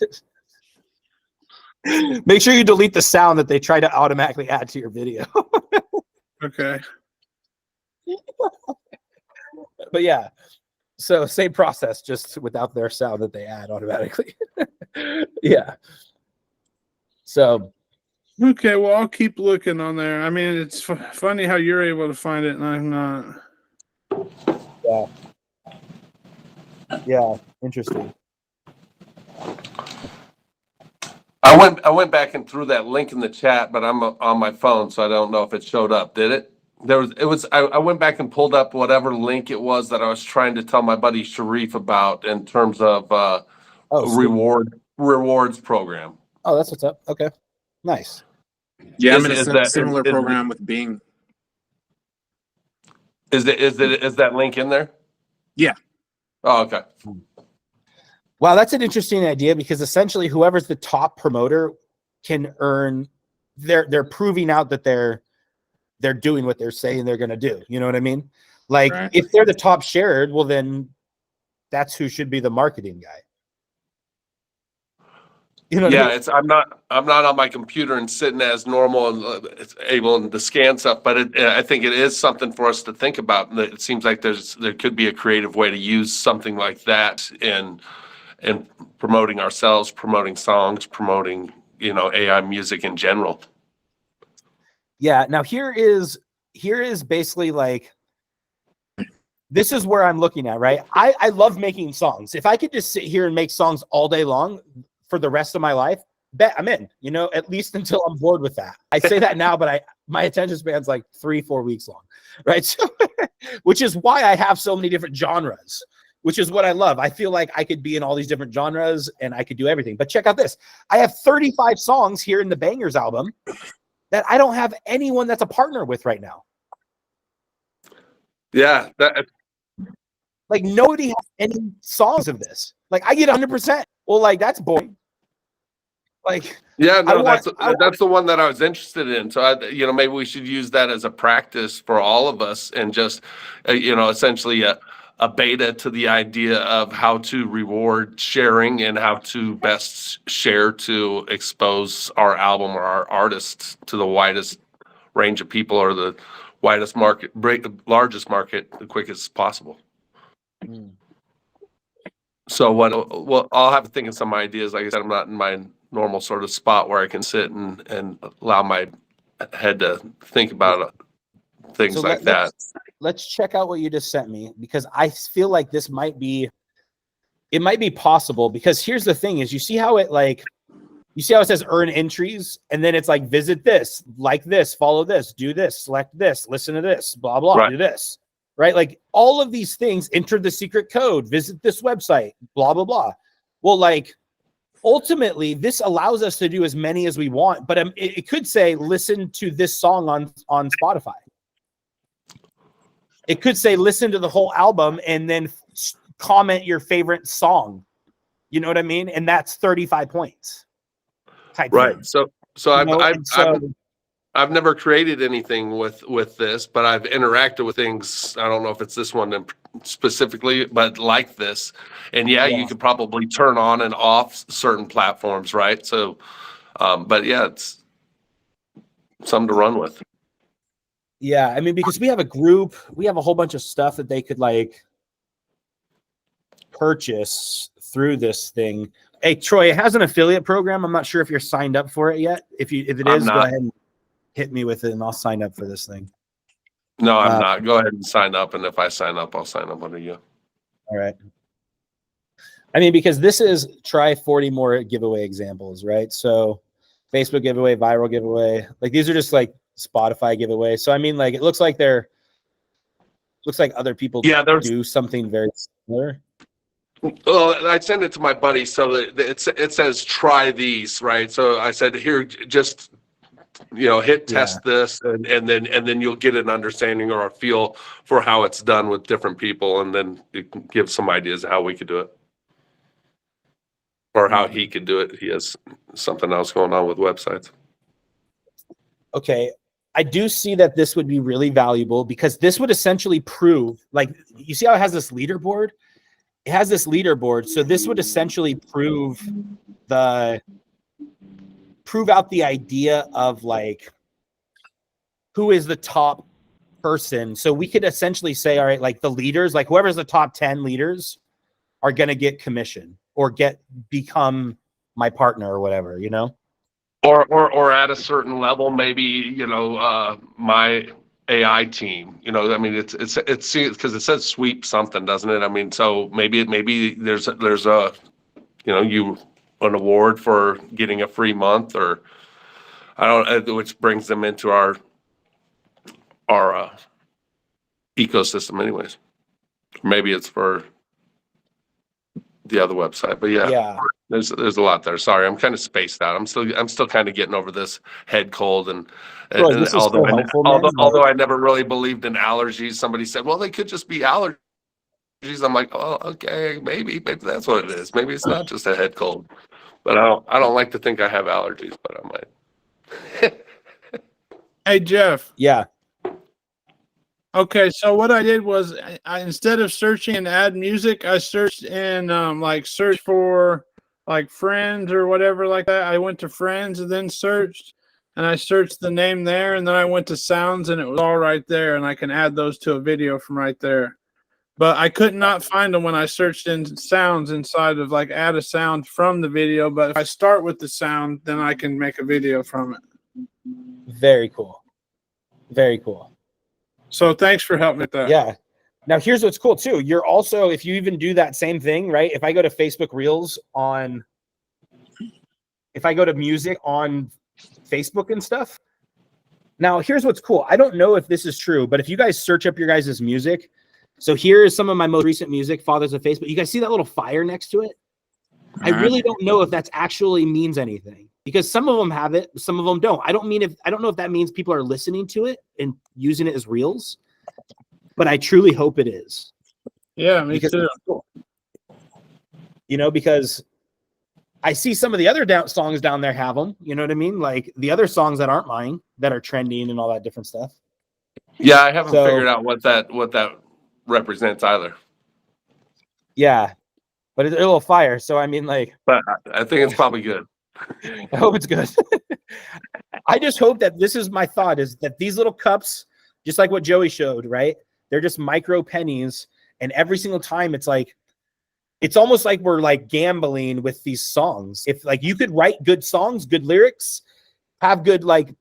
it. Make sure you delete the sound that they try to automatically add to your video. Okay. But yeah, so same process, just without their sound that they add automatically. Yeah. So. Okay, well, I'll keep looking on there. I mean, it's funny how you're able to find it and I'm not. Yeah. Yeah. Interesting. I went back and threw that link in the chat, but I'm on my phone, so I don't know if it showed up. Did it? I went back and pulled up whatever link it was that I was trying to tell my buddy Sharif about in terms of rewards program. Oh, that's what's up. Okay. Nice. Yeah, I'm Is- in a is that- similar is- program with Bing. Is that link in there? Yeah. Oh, okay. Wow, that's an interesting idea because essentially whoever's the top promoter can earn. They're proving out that they're doing what they're saying they're going to do. You know what I mean? Like Right. if they're the top shared, well then that's who should be the marketing guy. You know what I mean? I'm not on my computer and sitting as normal and it's able to scan stuff, but I think it is something for us to think about. And it seems like there could be a creative way to use something like that in promoting ourselves, promoting songs, promoting AI music in general. Yeah. Now here is basically like, this is where I'm looking at, right? I love making songs. If I could just sit here and make songs all day long for the rest of my life, bet I'm in, at least until I'm bored with that. I say that now, but my attention span's like 3-4 weeks long, right? So, which is why I have so many different genres, which is what I love. I feel like I could be in all these different genres and I could do everything. But check out this. I have 35 songs here in the Bangers album that I don't have anyone that's a partner with right now. Yeah, Like nobody has any songs of this. Like I get 100%. Well, like that's boring. Like that's the one that I was interested in. So maybe we should use that as a practice for all of us and just essentially a beta to the idea of how to reward sharing and how to best share to expose our album or our artists to the widest range of people or the widest market, largest market, the quickest possible. Mm. So well, I'll have to think of some ideas. Like I said, I'm not in my normal sort of spot where I can sit and allow my head to think about things So like that. Let's check out what you just sent me, because I feel like this might be possible. Because here's the thing: is you see how it says earn entries, and then it's like visit this, like this, follow this, do this, select this, listen to this, blah blah, Right. do this, right? Like all of these things, enter the secret code, visit this website, blah blah blah. Well, like ultimately, this allows us to do as many as we want, but it could say listen to this song on Spotify. It could say listen to the whole album and then comment your favorite song. You know what I mean? And that's 35 points. Type Right. thing. So You know, and so- I've never created anything with this, but I've interacted with things. I don't know if it's this one specifically, but like this. And yeah, you could probably turn on and off certain platforms, right? So, but yeah, it's something to run with. Yeah, I mean, because we have a group, we have a whole bunch of stuff that they could like purchase through this thing. Hey, Troy, it has an affiliate program. I'm not sure if you're signed up for it yet. If it I'm is, go not. ahead and hit me with it, and I'll sign up for this thing. No, I'm not. Go ahead and sign up. And if I sign up, I'll sign up under you. All right. I mean, because this is try 40 more giveaway examples, right? So Facebook giveaway, viral giveaway. Like these are just like Spotify giveaway. So I mean, like it looks like other people do something very similar. Well, I sent it to my buddy, so that it says try these, right? So I said, here, just hit test this, and then you'll get an understanding or a feel for how it's done with different people, and then you can give some ideas of how we could do it, or how he could do it. He has something else going on with websites. Okay. I do see that this would be really valuable because this would essentially prove, like, you see how it has this leaderboard? It has this leaderboard. So this would essentially prove out the idea of like, who is the top person. So we could essentially say, all right, like the leaders, like whoever's the top 10 leaders are going to get commission or become my partner or whatever, you know? Or at a certain level, maybe, my AI team, I mean, it's because it says sweep something, doesn't it? I mean, so maybe there's a, an award for getting a free month, or which brings them into our ecosystem anyways. Maybe it's for the other website, but yeah. There's a lot there. Sorry, I'm kind of spaced out. I'm still kind of getting over this head cold, and although I never really believed in allergies, somebody said, well, they could just be allergies. I'm like, oh, okay, maybe that's what it is. Maybe it's not just a head cold, but I don't like to think I have allergies, but I might. Hey, Jeff. Yeah. Okay, so what I did was I instead of searching and add music, I searched in search for like friends or whatever like that. I went to friends and then searched, and I searched the name there, and then I went to sounds, and it was all right there, and I can add those to a video from right there. But I could not find them when I searched in sounds inside of like add a sound from the video. But if I start with the sound, then I can make a video from it. Very cool. Very cool. So thanks for helping with that. Yeah. Now here's what's cool too. You're also, if you even do that same thing, right? If I go to Facebook Reels if I go to music on Facebook and stuff. Now here's what's cool. I don't know if this is true, but if you guys search up your guys' music, so here is some of my most recent music, Fathers of Facebook. You guys see that little fire next to it? I really don't know if that's actually means anything, because some of them have it, some of them don't. I don't know if that means people are listening to it and using it as reels, but I truly hope it is. Yeah, me too. Cool. Because I see some of the other songs down there have them. You know what I mean? Like the other songs that aren't mine that are trending and all that different stuff. Yeah, I haven't figured out what that represents either. Yeah, but it's a little fire. So I mean, like, But I think it's probably good. I hope it's good. I just hope that this is my thought is that these little cups, just like what Joey showed, right? They're just micro pennies, and every single time it's like, it's almost like we're like gambling with these songs. If like you could write good songs, good lyrics, have good like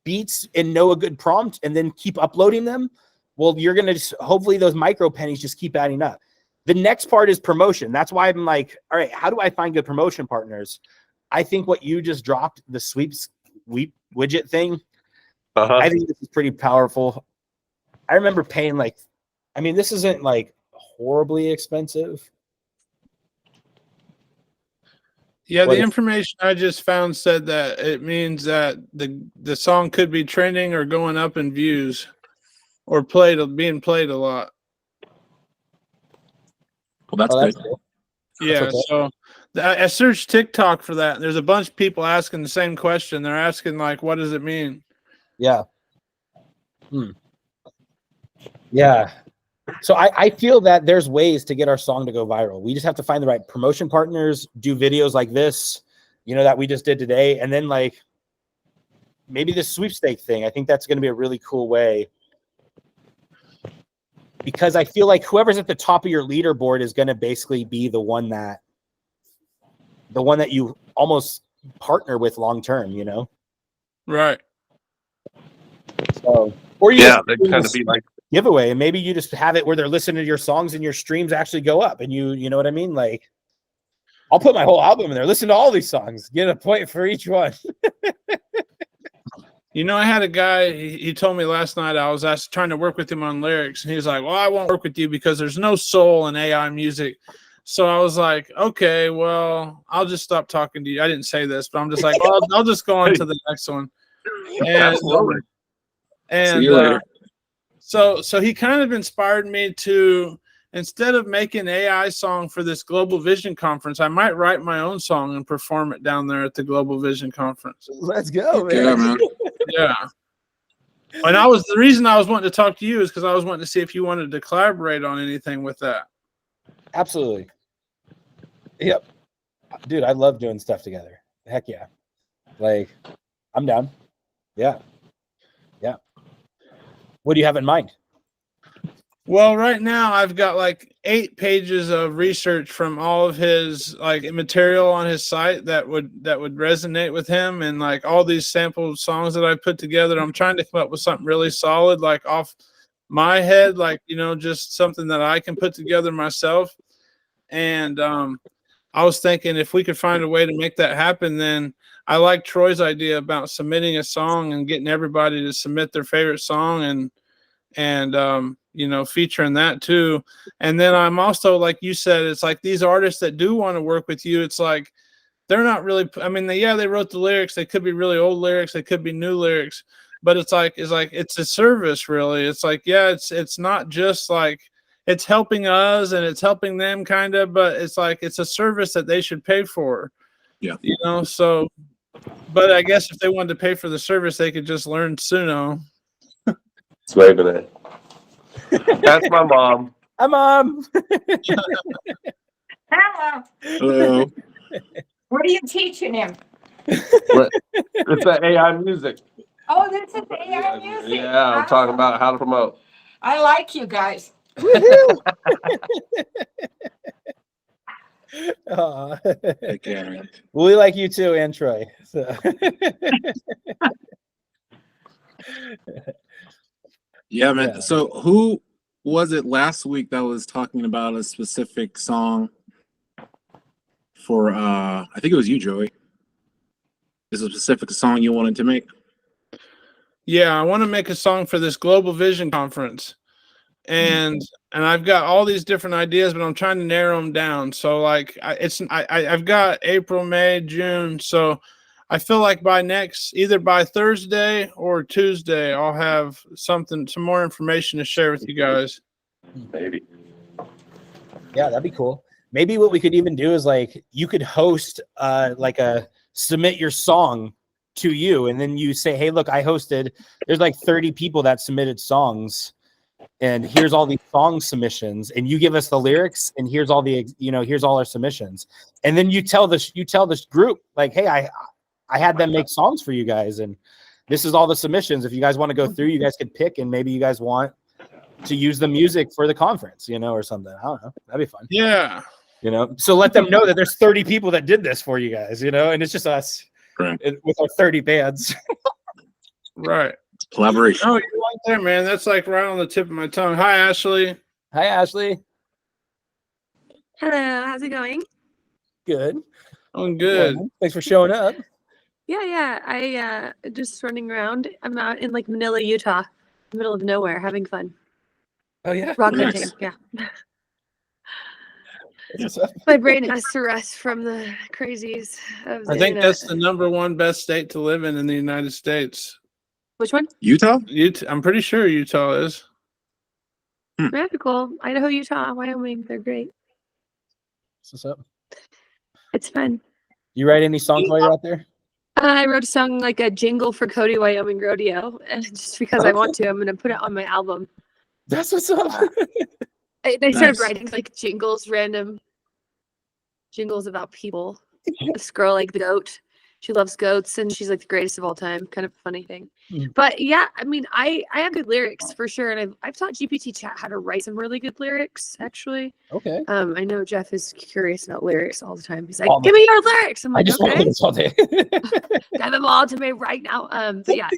beats, and know a good prompt, and then keep uploading them, well, you're gonna just hopefully those micro pennies just keep adding up. The next part is promotion. That's why I'm like, all right, how do I find good promotion partners? I think what you just dropped, the sweep widget thing, I think this is pretty powerful. I remember paying like, I mean, this isn't like horribly expensive. Yeah, What the is- information I just found said that it means that the song could be trending or going up in views or being played a lot. Well, that's Oh, good. that's cool. Yeah, okay. so I searched TikTok for that. There's a bunch of people asking the same question. They're asking like, what does it mean? Yeah. Yeah. So I feel that there's ways to get our song to go viral. We just have to find the right promotion partners, do videos like this, that we just did today. And then like maybe this sweepstake thing. I think that's going to be a really cool way, because I feel like whoever's at the top of your leaderboard is going to basically be the one that you almost partner with long term, Right. So, or you Yeah, just they do kind of this be like, giveaway, and maybe you just have it where they're listening to your songs and your streams actually go up, and you know what I mean? Like, I'll put my whole album in there. Listen to all these songs. Get a point for each one. I had a guy, he told me last night, I was trying to work with him on lyrics, and he was like, well, I won't work with you because there's no soul in AI music. So I was like, okay, well, I'll just stop talking to you. I didn't say this, but I'm just like, well, I'll just go on to the next one. And, absolutely. and See you later. So he kind of inspired me to, instead of making an AI song for this Global Vision Conference, I might write my own song and perform it down there at the Global Vision Conference. Let's go, Yeah, man. Yeah. And the reason I was wanting to talk to you is because I was wanting to see if you wanted to collaborate on anything with that. Absolutely. Yep. Dude, I love doing stuff together. Heck yeah. Like, I'm down. Yeah. Yeah. What do you have in mind? Well, right now I've got like 8 pages of research from all of his like material on his site that would resonate with him, and like all these sample songs that I put together. I'm trying to come up with something really solid, like off my head, like just something that I can put together myself. And I was thinking if we could find a way to make that happen, then I like Troy's idea about submitting a song and getting everybody to submit their favorite song and featuring that too. And then I'm also, like you said, it's like these artists that do want to work with you, it's like they're not really, I mean, they wrote the lyrics. They could be really old lyrics. They could be new lyrics, but it's a service really. It's like, yeah, it's not just like, it's helping us and it's helping them kind of, but it's like, it's a service that they should pay for. Yeah. So, but I guess if they wanted to pay for the service, they could just learn Suno. It's waving it. That's my mom. Hi, Mom. Hello. Hello. What are you teaching him? It's that AI music. Oh, this is AI music. Yeah, I'm talking about how to promote. I like you guys. Aw. Take care, man. Well, we like you too, and Troy. So. Yeah, man. Yeah. So who was it last week that was talking about a specific song for I think it was you, Joey. Is a specific song you wanted to make? Yeah, I want to make a song for this Global Vision Conference. And I've got all these different ideas, but I'm trying to narrow them down. So like I've got April, May, June. So I feel like either by Thursday or Tuesday, I'll have some more information to share with you guys. Maybe. Yeah, that'd be cool. Maybe what we could even do is like you could host like a submit your song to you, and then you say, hey, look, I hosted, there's like 30 people that submitted songs, and here's all these song submissions, and you give us the lyrics, and here's all the here's all our submissions, and then you tell this group like, hey, I had them make songs for you guys, and this is all the submissions. If you guys want to go through, you guys could pick, and maybe you guys want to use the music for the conference, or something. I don't know. That'd be fun. Yeah. So let them know that there's 30 people that did this for you guys, and it's just us with our 30 bands. Right. Collaboration. Oh, you're right there, man. That's like right on the tip of my tongue. Hi, Ashley. Hi, Ashley. Hello, how's it going? Good. I'm good. Thanks for showing up. Yeah. I just running around. I'm out in like Manila, Utah, middle of nowhere, having fun. Oh yeah. Rock Nice. hunting. Yeah. My brain has to rest from the crazies of the I think internet. that's the #1 best state to live in the United States. Which one? Utah? I'm pretty sure Utah is. Yeah, cool. Idaho, Utah, Wyoming. They're great. What's up? It's fun. You write any songs while you're out there? I wrote a song like a jingle for Cody Wyoming Rodeo, and just because I want to, I'm gonna put it on my album. That's what's up. They started Nice. writing like jingles, random jingles about people. This girl, like the goat, she loves goats, and she's like the greatest of all time. Kind of a funny thing. But yeah, I mean, I have good lyrics for sure, and I've taught GPT Chat how to write some really good lyrics. Actually, Okay. I know Jeff is curious about lyrics all the time. He's like, All the- "Give me your lyrics." I'm I like, just want to "Okay, do this all day. give them all to me right now." But yeah,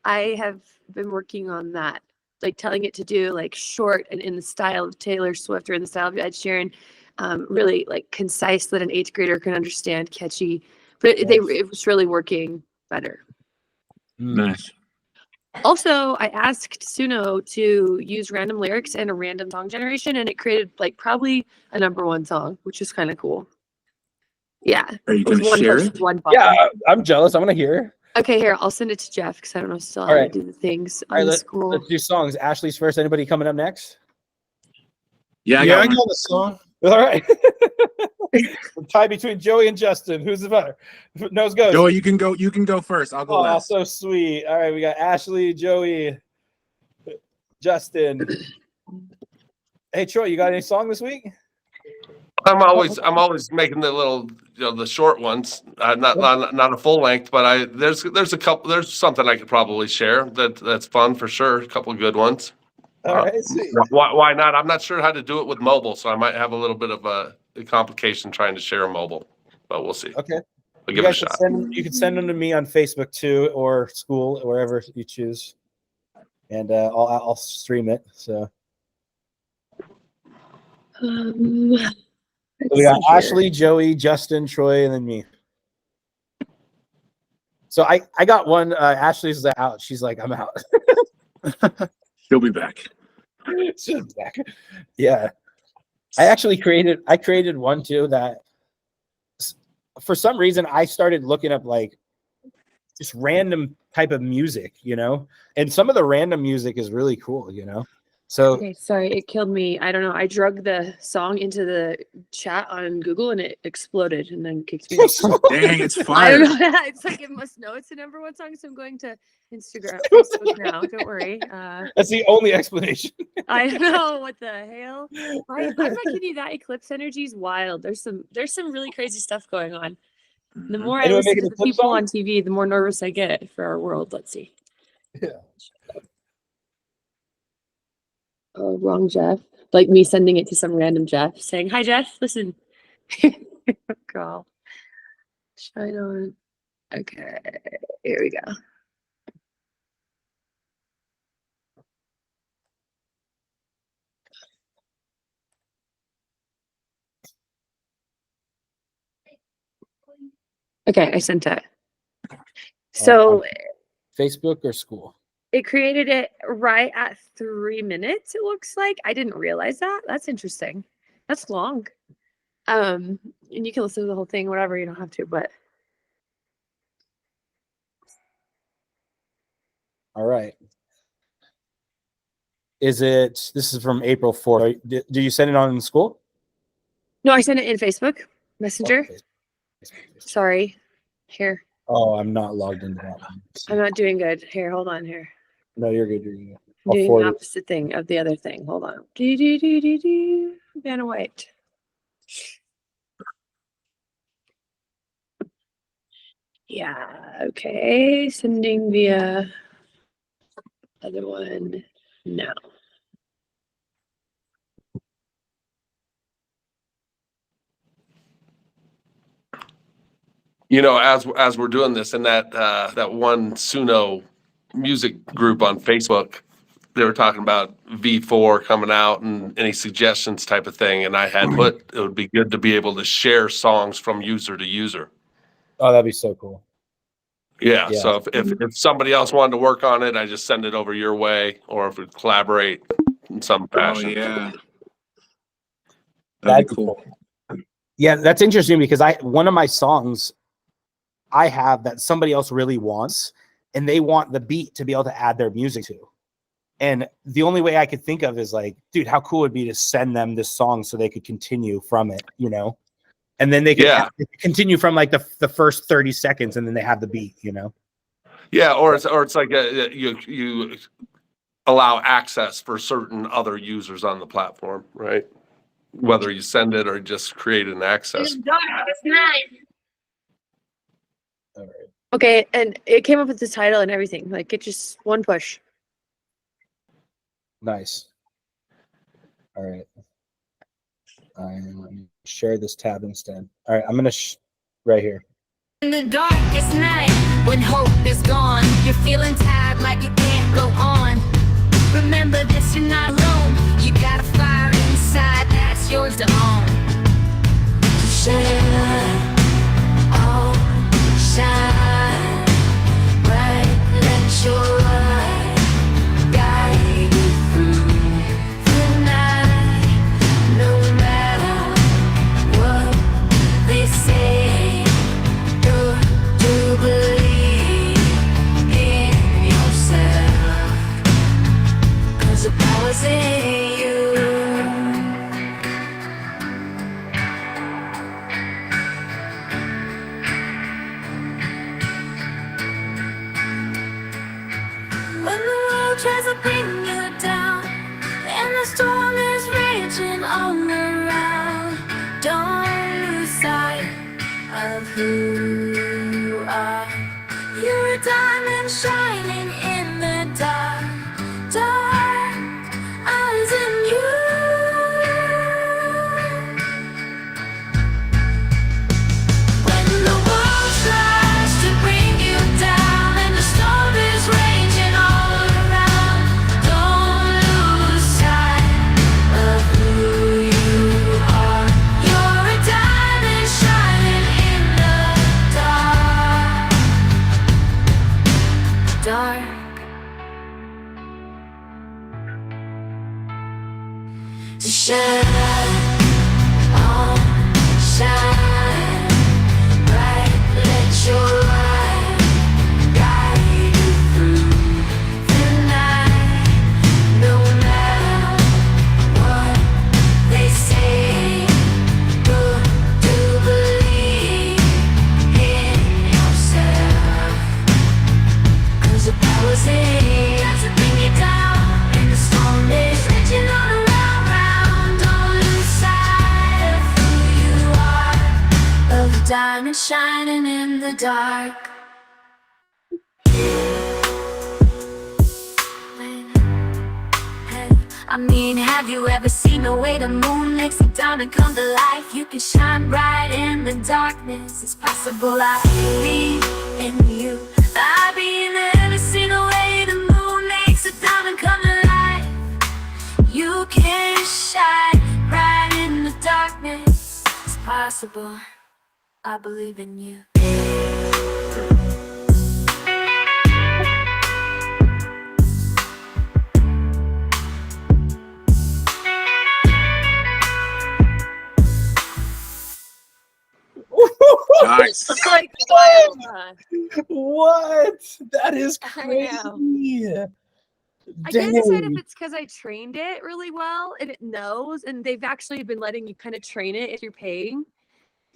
I have been working on that, like telling it to do like short and in the style of Taylor Swift or in the style of Ed Sheeran, really like concise that an 8th grader can understand, catchy. But it was really working better. Nice. Also, I asked Suno to use random lyrics and a random song generation, and it created like probably a #1 song, which is kind of cool. Yeah. Are you It was going to one share person, it? one Yeah, button. I'm jealous. I want to hear. Okay, here, I'll send it to Jeff because I don't know still how All to right. do the things All right, on the let's school. do songs. Ashley's first. Anybody coming up next? Yeah, I Yeah, I got one. got a song. All right. Tie between Joey and Justin. Who's the better? Nose goes. Joey, you can go first. I'll go Oh, last. so sweet. All right, we got Ashley, Joey, Justin. Hey, Troy, you got any song this week? I'm always making the little, the short ones, not a full length, but there's a couple, there's something I could probably share that's fun for sure. A couple of good ones. All right, sweet. Why not? I'm not sure how to do it with mobile, so I might have a little bit of a complication trying to share a mobile, but we'll see. Okay. We'll You give it a guys should shot. you can send them to me on Facebook too, or school, wherever you choose, and I'll stream it. So Let's we got see here. Ashley, Joey, Justin, Troy, and then me. So I got one. Ashley's out. She's like, I'm out. She'll be back. She's back. Yeah. I created one too that for some reason I started looking up like just random type of music, and some of the random music is really cool, So Okay, sorry, it killed me. I don't know. I drug the song into the chat on Google and it exploded and then kicked me off. Dang, it's I fire. don't know. It's like it must know it's the #1 song, so I'm going to Instagram, Facebook now. Don't worry. that's the only explanation. I don't know what the hell. I'm not kidding you. That eclipse energy is wild. There's some really crazy stuff going on. The more I Anyone listen making to a the flip people song? on TV, the more nervous I get for our world. Let's see. Yeah. Oh, wrong Jeff. Like me sending it to some random Jeff saying, "Hi Jeff, listen." Girl. Shine on. Okay. Here we go. Okay, I sent it. So Facebook or school? it created it right at 3 minutes, it looks like. I didn't realize that. That's interesting. That's long. And you can listen to the whole thing, whatever, you don't have to, but All right. This is from April 4th. Do you send it on in school? no, I sent it in Facebook Messenger. Okay. Sorry. Here. Oh, I'm not logged into that. I'm not doing good. Here, hold on here. No, you're good. You're good. I'm doing forward the it. opposite thing of the other thing. Hold on. Do. Vanna White. Yeah, okay. Sending via other one now. You know, as we're doing this, and that one Suno music group on Facebook, they were talking about V4 coming out and any suggestions type of thing. And I had put it would be good to be able to share songs from user to user. Oh, that'd be so cool. Yeah. Yeah. So if somebody else wanted to work on it, I just send it over your way, or if we collaborate in some Oh fashion. yeah, That'd that'd be cool. Yeah, that's interesting because one of my songs I have that somebody else really wants, and they want the beat to be able to add their music to. And the only way I could think of is like, dude, how cool would it be to send them this song so they could continue from it, you know? And then they could continue from like the first 30 seconds, and then they have the beat, you know? Yeah, or it's like you allow access for certain other users on the platform, right? Whether you send it or just create an access. All right. Okay, and it came up with the title and everything. Like it just one push. Nice. All right. I'm share this tab instead. All right, I'm gonna right here. In the darkest night, when hope is gone, you're feeling tired like you can't go on. Remember this, you're not alone. You got a fire inside that's yours to own. Shine, oh, shine bright, let your light guide you through the night. No matter what they say, to believe in yourself, 'cause the power's in you. When the world tries to bring you down and the storm is raging all around, don't lose sight of who you are. You're a diamond shining in the dark, dark eyes in you. When the world tries to bring you down and the storm is raging all around, don't lose sight of who you are. You're a diamond shining in the dark, dark. To shine on, shine bright, let your light guide you through the night. No matter what they say, good to believe in yourself, 'cause the power's in you. To bring you down and the storm is raging all around. Don't lose sight of who you are, of the diamond shining in the dark. I mean, have you ever seen the way the moon makes a diamond come to life? You can shine bright in the darkness, it's possible. I believe in you. I've never seen the way the moon makes a diamond come to life. You can shine bright in the darkness, it's possible. I believe in you. Nice. It's like wild, huh? What? That is I crazy. know. I can't decide if Dang. it's because I trained it really well and it knows, and they've actually been letting you kind of train it if you're paying.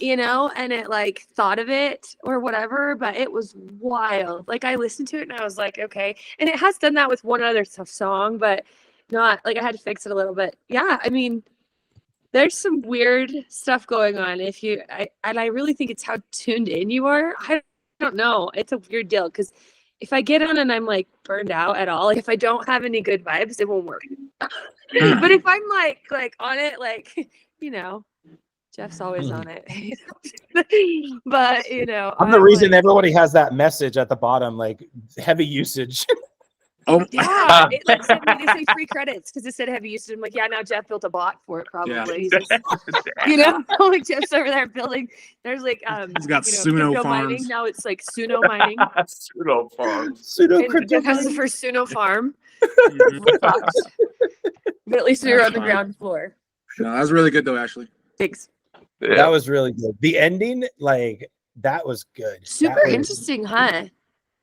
you know, and it like thought of it or whatever, but it was wild. Like I listened to it and I was like, okay. And it has done that with one other song, but not like I had to fix it a little bit. Yeah, I mean, there's some weird stuff going on and I really think it's how tuned in you are. I don't know. It's a weird deal because if I get on and I'm like burned out at all, like if I don't have any good vibes, it won't work. But if I'm like on it, like, you know, Jeff's always on it. But you know, I'm the reason everybody has that message at the bottom, like heavy usage. Oh, yeah, it like sent me, they say free credits because it said heavy usage. I'm like, yeah, now Jeff built a bot for it probably. Yeah. He's just, you know, like Jeff's over there building. There's like He's got you know, Suno crypto mining. farms. Now it's like Suno mining. Pseudo farms. Pseudo And crypto. Jeff has the first Suno farm. Mhm. But at least we were That's on the fine. ground floor. No, that was really good though, Ashley. Thanks. Yeah. That was really good. The ending, like that was good. Super That was- interesting, huh?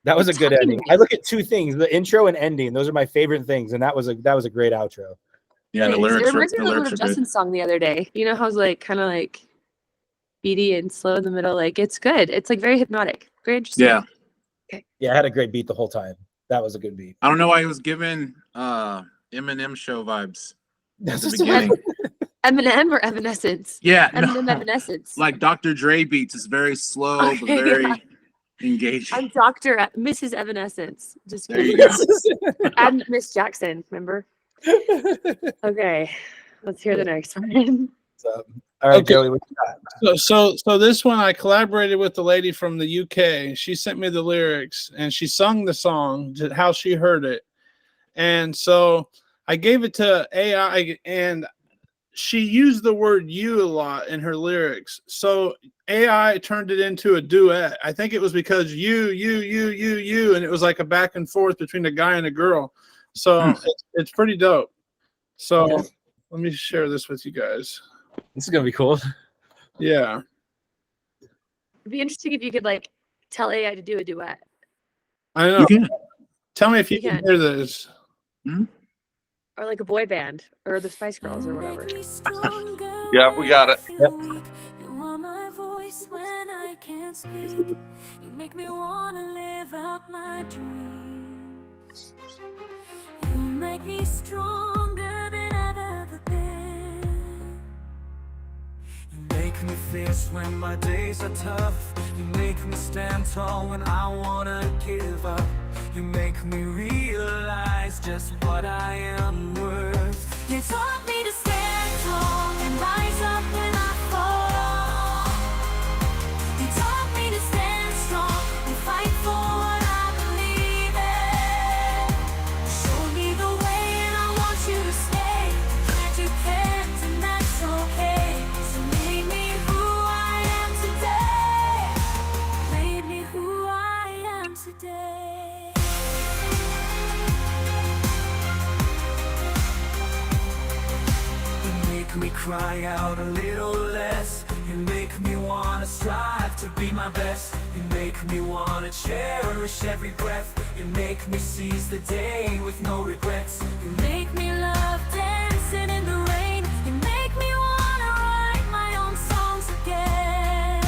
That was a It's good telling ending. me. I look at two things: the intro and ending. Those are my favorite things, and that was a great outro. Yeah, the Thanks. lyrics It are reminds me the of the lyrics little are good. Justin song the other day. You know how it's like kind of like beady and slow in the middle. Like it's good. It's like very hypnotic. Very interesting. Yeah, Yeah, I had a great beat the whole time. That was a good beat. I don't know why he was giving Eminem show vibes at That's the just beginning. Eminem or Evanescence? Yeah, Eminem no. Evanescence. Like Dr. Dre beats is very slow but Okay, very yeah. engaging. I'm Mrs. Evanescence. Just There you kidding. go. And Miss Jackson. Remember? Okay, let's hear the next one. So, all right, Okay. Joey, what you got? So this one I collaborated with the lady from the UK. She sent me the lyrics and she sung the song how she heard it. And so I gave it to AI and she used the word you a lot in her lyrics. So AI turned it into a duet. I think it was because you, and it was like a back and forth between a guy and a girl. So it's pretty dope. So let me share this with you guys. This is gonna be cool. Yeah. It'd be interesting if you could like tell AI to do a duet. I know. You can. Tell me if you You can can. hear this. Or like a boy band or the Spice Girls or whatever. Yeah, we got it. Yep. You are my voice when I can't speak. You make me wanna live out my dreams. You make me stronger than I've ever been. You make me fierce when my days are tough. You make me stand tall when I wanna give up. You make me realize just what I am worth. You taught me to stand tall and rise up when I fall. You taught me to stand strong and fight for what I believe in. Show me the way and I want you to stay. And you can't and that's okay. So made me who I am today. Made me who I am today. You make me cry out a little less. You make me wanna strive to be my best. You make me wanna cherish every breath. You make me seize the day with no regrets. You make me love dancing in the rain. You make me wanna write my own songs again.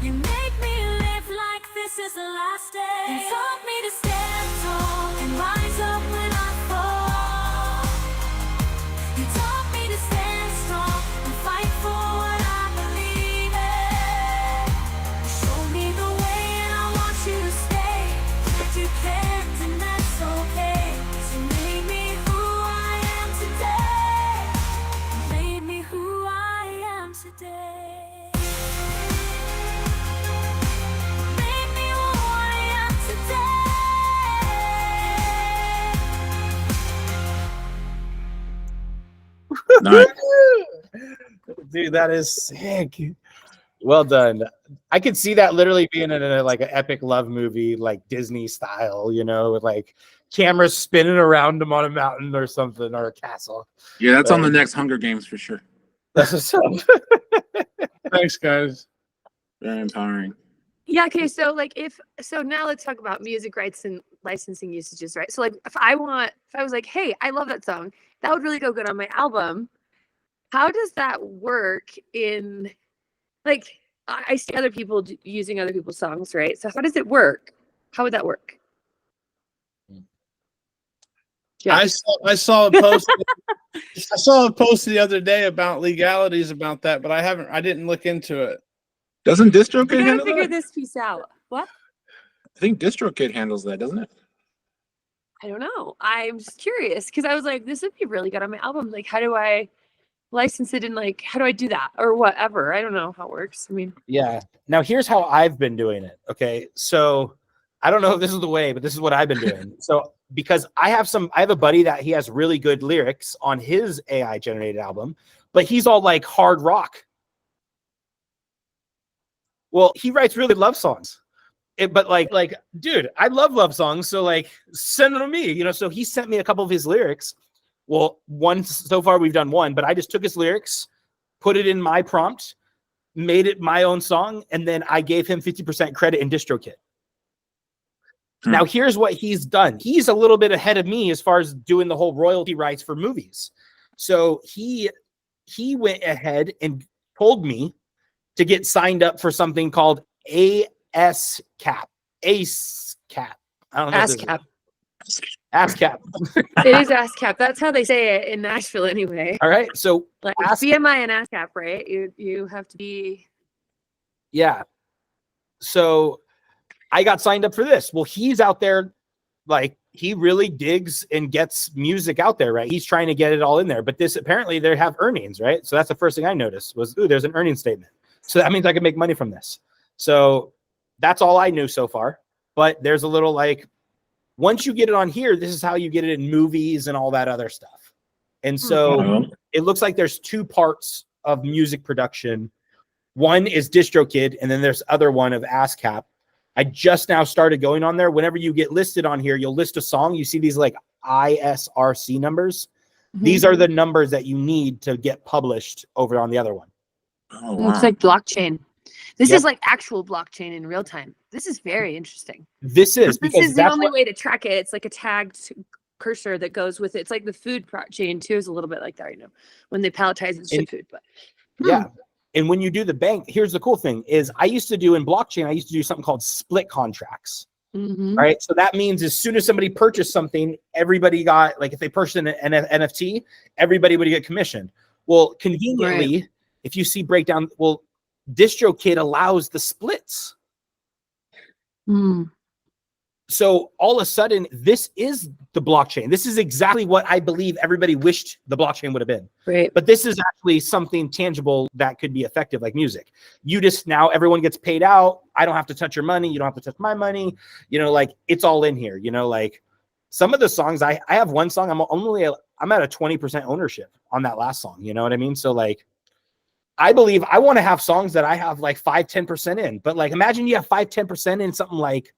You make me live like this is the last day. You taught me to stand tall and rise up when I fall. You taught me to stand strong and fight for what I believe in. Show me the way and I want you to stay. But you can't and that's okay. So made me who I am today. Made me who I am today. Made me who I am today. Nice. Dude, that is sick. Well done. I could see that literally being in a like an epic love movie, like Disney style, you know, with like cameras spinning around them on a mountain or something, or a castle. Yeah, that's on the next Hunger Games for sure. That's what's up. Thanks, guys. Very empowering. Yeah, okay, so like now let's talk about music rights and licensing usages, right? So like if I was like, hey, I love that song, that would really go good on my album. How does that work in like I see other people using other people's songs, right? So how does it work? How would that work? I saw a post. I saw a post the other day about legalities about that, but I didn't look into it. Doesn't We DistroKid gotta handle figure that? this piece out. What? I think DistroKid handles that, doesn't it? I don't know. I'm just curious because I was like, this would be really good on my album. Like, how do I license it and like, how do I do that or whatever? I don't know how it works. I mean, Yeah. Now here's how I've been doing it. Okay. So I don't know if this is the way, but this is what I've been doing. So because I have a buddy that he has really good lyrics on his AI generated album, but he's all like hard rock. Well, he writes really good love songs. But like, dude, I love songs. So like, send them to me, you know? So he sent me a couple of his lyrics. Well, one so far we've done one, but I just took his lyrics, put it in my prompt, made it my own song, and then I gave him 50% credit in DistroKid. Now, here's what he's done. He's a little bit ahead of me as far as doing the whole royalty rights for movies. So he went ahead and told me to get signed up for something called ASCAP. ASCAP. I don't know. ASCAP. ASCAP. It is ASCAP. That's how they say it in Nashville, anyway. All right. So Like ASCAP. BMI and ASCAP, right? You have to be. Yeah. So I got signed up for this. Well, he's out there, like, he really digs and gets music out there, right? He's trying to get it all in there. But this, apparently they have earnings, right? So that's the first thing I noticed was, ooh, there's an earning statement. So that means I can make money from this. So that's all I knew so far. But there's a little like, once you get it on here, this is how you get it in movies and all that other stuff. And so it looks like there's two parts of music production. One is DistroKid, and then there's other one of ASCAP. I just now started going on there. Whenever you get listed on here, you'll list a song. You see these like ISRC numbers. These are the numbers that you need to get published over on the other one. Oh, Looks wow. like blockchain. This Yep. is like actual blockchain in real time. This is very interesting. This is This because is the that's only what, way to track it. It's like a tagged cursor that goes with it. It's like the food chain too is a little bit like that, you know, when they palletize and ship food. But yeah. And when you do the bank, here's the cool thing is I used to do in blockchain, I used to do something called split contracts. Mhm. Right. So that means as soon as somebody purchased something, everybody got, like, if they purchased an NFT, everybody would get commission. Well, conveniently, if you see breakdown, well, DistroKid allows the splits. Mm. So all of a sudden, this is the blockchain. This is exactly what I believe everybody wished the blockchain would have been. Right. But this is actually something tangible that could be effective, like music. You just, now everyone gets paid out. I don't have to touch your money. You don't have to touch my money. You know, like, it's all in here. You know, like some of the songs, I have one song, I'm at a 20% ownership on that last song. You know what I mean? So like, I believe I want to have songs that I have like 5-10% in. But like, imagine you have 5-10% in something like,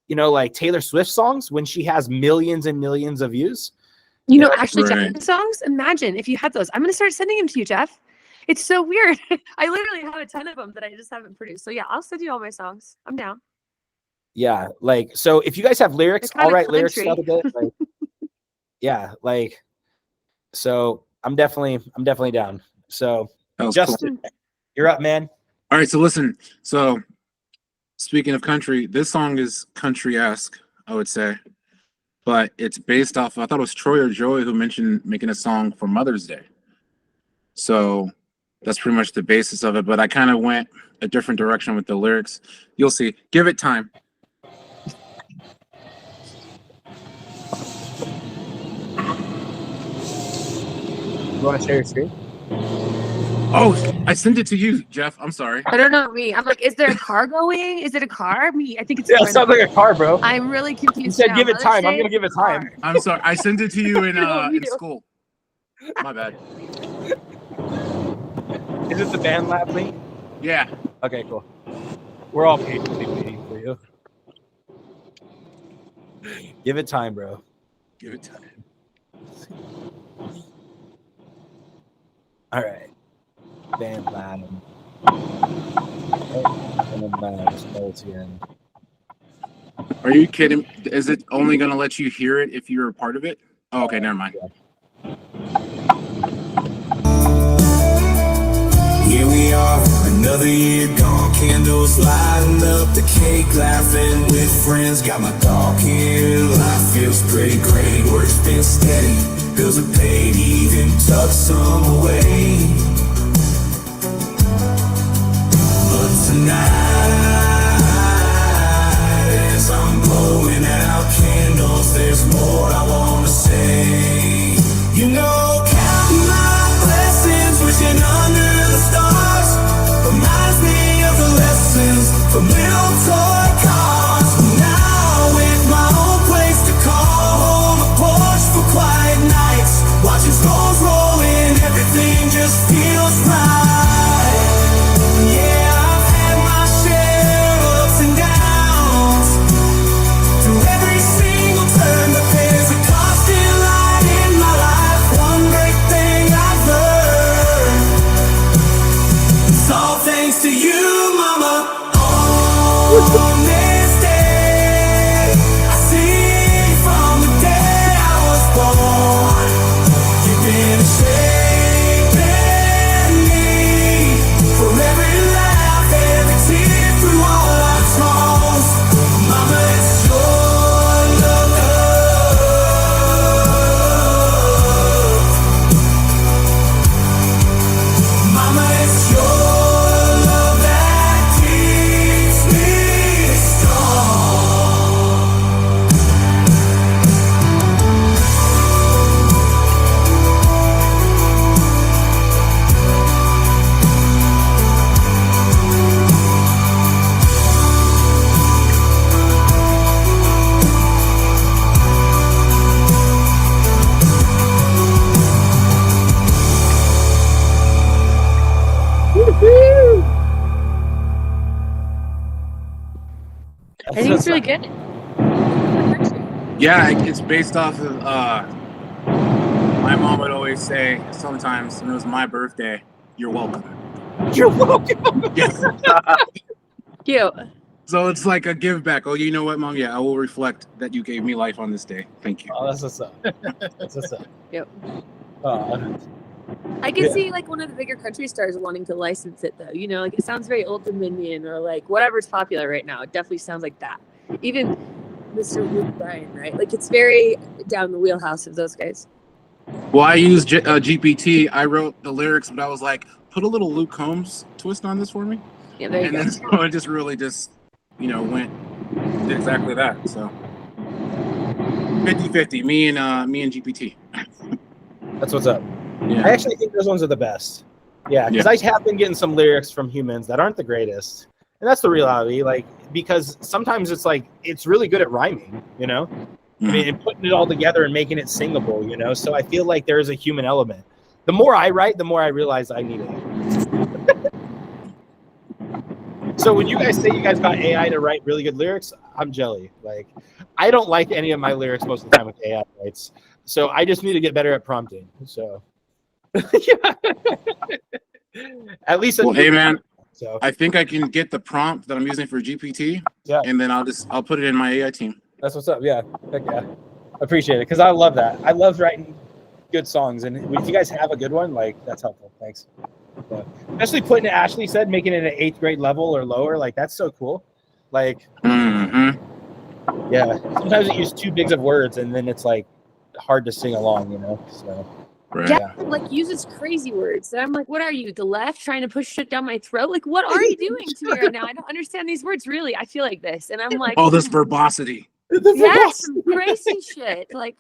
you know, like Taylor Swift songs when she has millions and millions of views. You know, actually, Right. Jeff songs. Imagine if you had those. I'm going to start sending them to you, Jeff. It's so weird. I literally have a ton of them that I just haven't produced. So yeah, I'll send you all my songs. I'm down. Yeah, like, so if you guys have lyrics, They're kinda I'll write lyrics country. out of it. Like, yeah, like, so I'm definitely down. So That was cool. Justin, you're up, man. All right, so listen. So speaking of country, this song is country-esque, I would say. But it's based off, I thought it was Troy or Joey who mentioned making a song for Mother's Day. So that's pretty much the basis of it. But I kind of went a different direction with the lyrics. You'll see. Give it time. You want to share your screen? Oh, I sent it to you, Jeff. I'm sorry. I don't know me. I'm like, is there a car going? Is it a car? Me, I think it's. Yeah, it sounds like a car, bro. I'm really confused. You said now. give it Mother's time. I'm Day gonna give it is a car. time. I'm sorry. I sent it to you in No, you in do. school. My bad. Is it the band lab link? Yeah. Okay, cool. We're all patiently waiting for you. Give it time, bro. Give it time. All right. Band lab. Are you kidding? Is it only going to let you hear it if you're a part of it? Oh, okay, never mind. Here we are, another another year gone. Candles lighting up the cake, laughing with friends. Got my dog here, life feels pretty great. Work's been steady, bills are paid, even tucked some away. But tonight, as I'm blowing out candles, there's more I wanna say. You know, counting my blessings, wishing under the stars, reminds me of the lessons from little toy cars. Now with my own place to call home, a porch for quiet nights, watching storms roll in, everything just feels right. Yeah, I've had my share of ups and downs, through every single turn, but there's a constant light in my life. One great thing I've learned, it's all thanks to you, mama. On this day, I sing from the day I was born. You've been shaping me for every laugh, every tear through all our wrongs. Mama, it's your love. Mama, it's your love that keeps me strong. I think it's really good. Yeah, it's based off of my mom would always say sometimes when it was my birthday, "You're welcome." You're welcome. Yeah. Cute. So it's like a give back. Oh, you know what, Mom? Yeah, I will reflect that you gave me life on this day. Thank you. Oh, that's what's up. That's what's up. Yep. Oh, I can Yeah. see like one of the bigger country stars wanting to license it though. You know, like it sounds very Old Dominion or like whatever's popular right now. It definitely sounds like that. Even Mr. Luke Bryan, right? Like it's very down the wheelhouse of those guys. Well, I used GPT. I wrote the lyrics, but I was like, put a little Luke Combs twist on this for me. Yeah, there you And go. then so it just really just, went did exactly that. So 50-50, me and GPT. that's what's up. I Yeah. actually think those ones are the best. Yeah, because I have been getting some lyrics from humans that aren't the greatest, and that's the reality. Like, because sometimes it's like it's really good at rhyming, you know. I mean, and putting it all together and making it singable, you know. So I feel like there is a human element. The more I write, the more I realize I need it. So when you guys say you guys got AI to write really good lyrics, I'm jelly. Like, I don't like any of my lyrics most of the time with AI writes. So I just need to get better at prompting. So. At least Well, hey man, so I think I can get the prompt that I'm using for GPT. Yeah. And then I'll put it in my AI team. that's what's up. Yeah, heck yeah, appreciate it because I love that. I love writing good songs, and if you guys have a good one, like that's helpful. Thanks. Yeah. Especially putting it, Ashley said, making it an 8th grade level or lower, like that's so cool. Like, Mm-hmm. yeah, sometimes it uses too big of words, and then it's like hard to sing along, you know. So Right. Yeah, like uses crazy words. And I'm like, what are you, the left trying to push shit down my throat? Like, what are you doing to me right now? I don't understand these words really. I feel like this. And I'm like, All this verbosity. yes, some crazy shit. Like,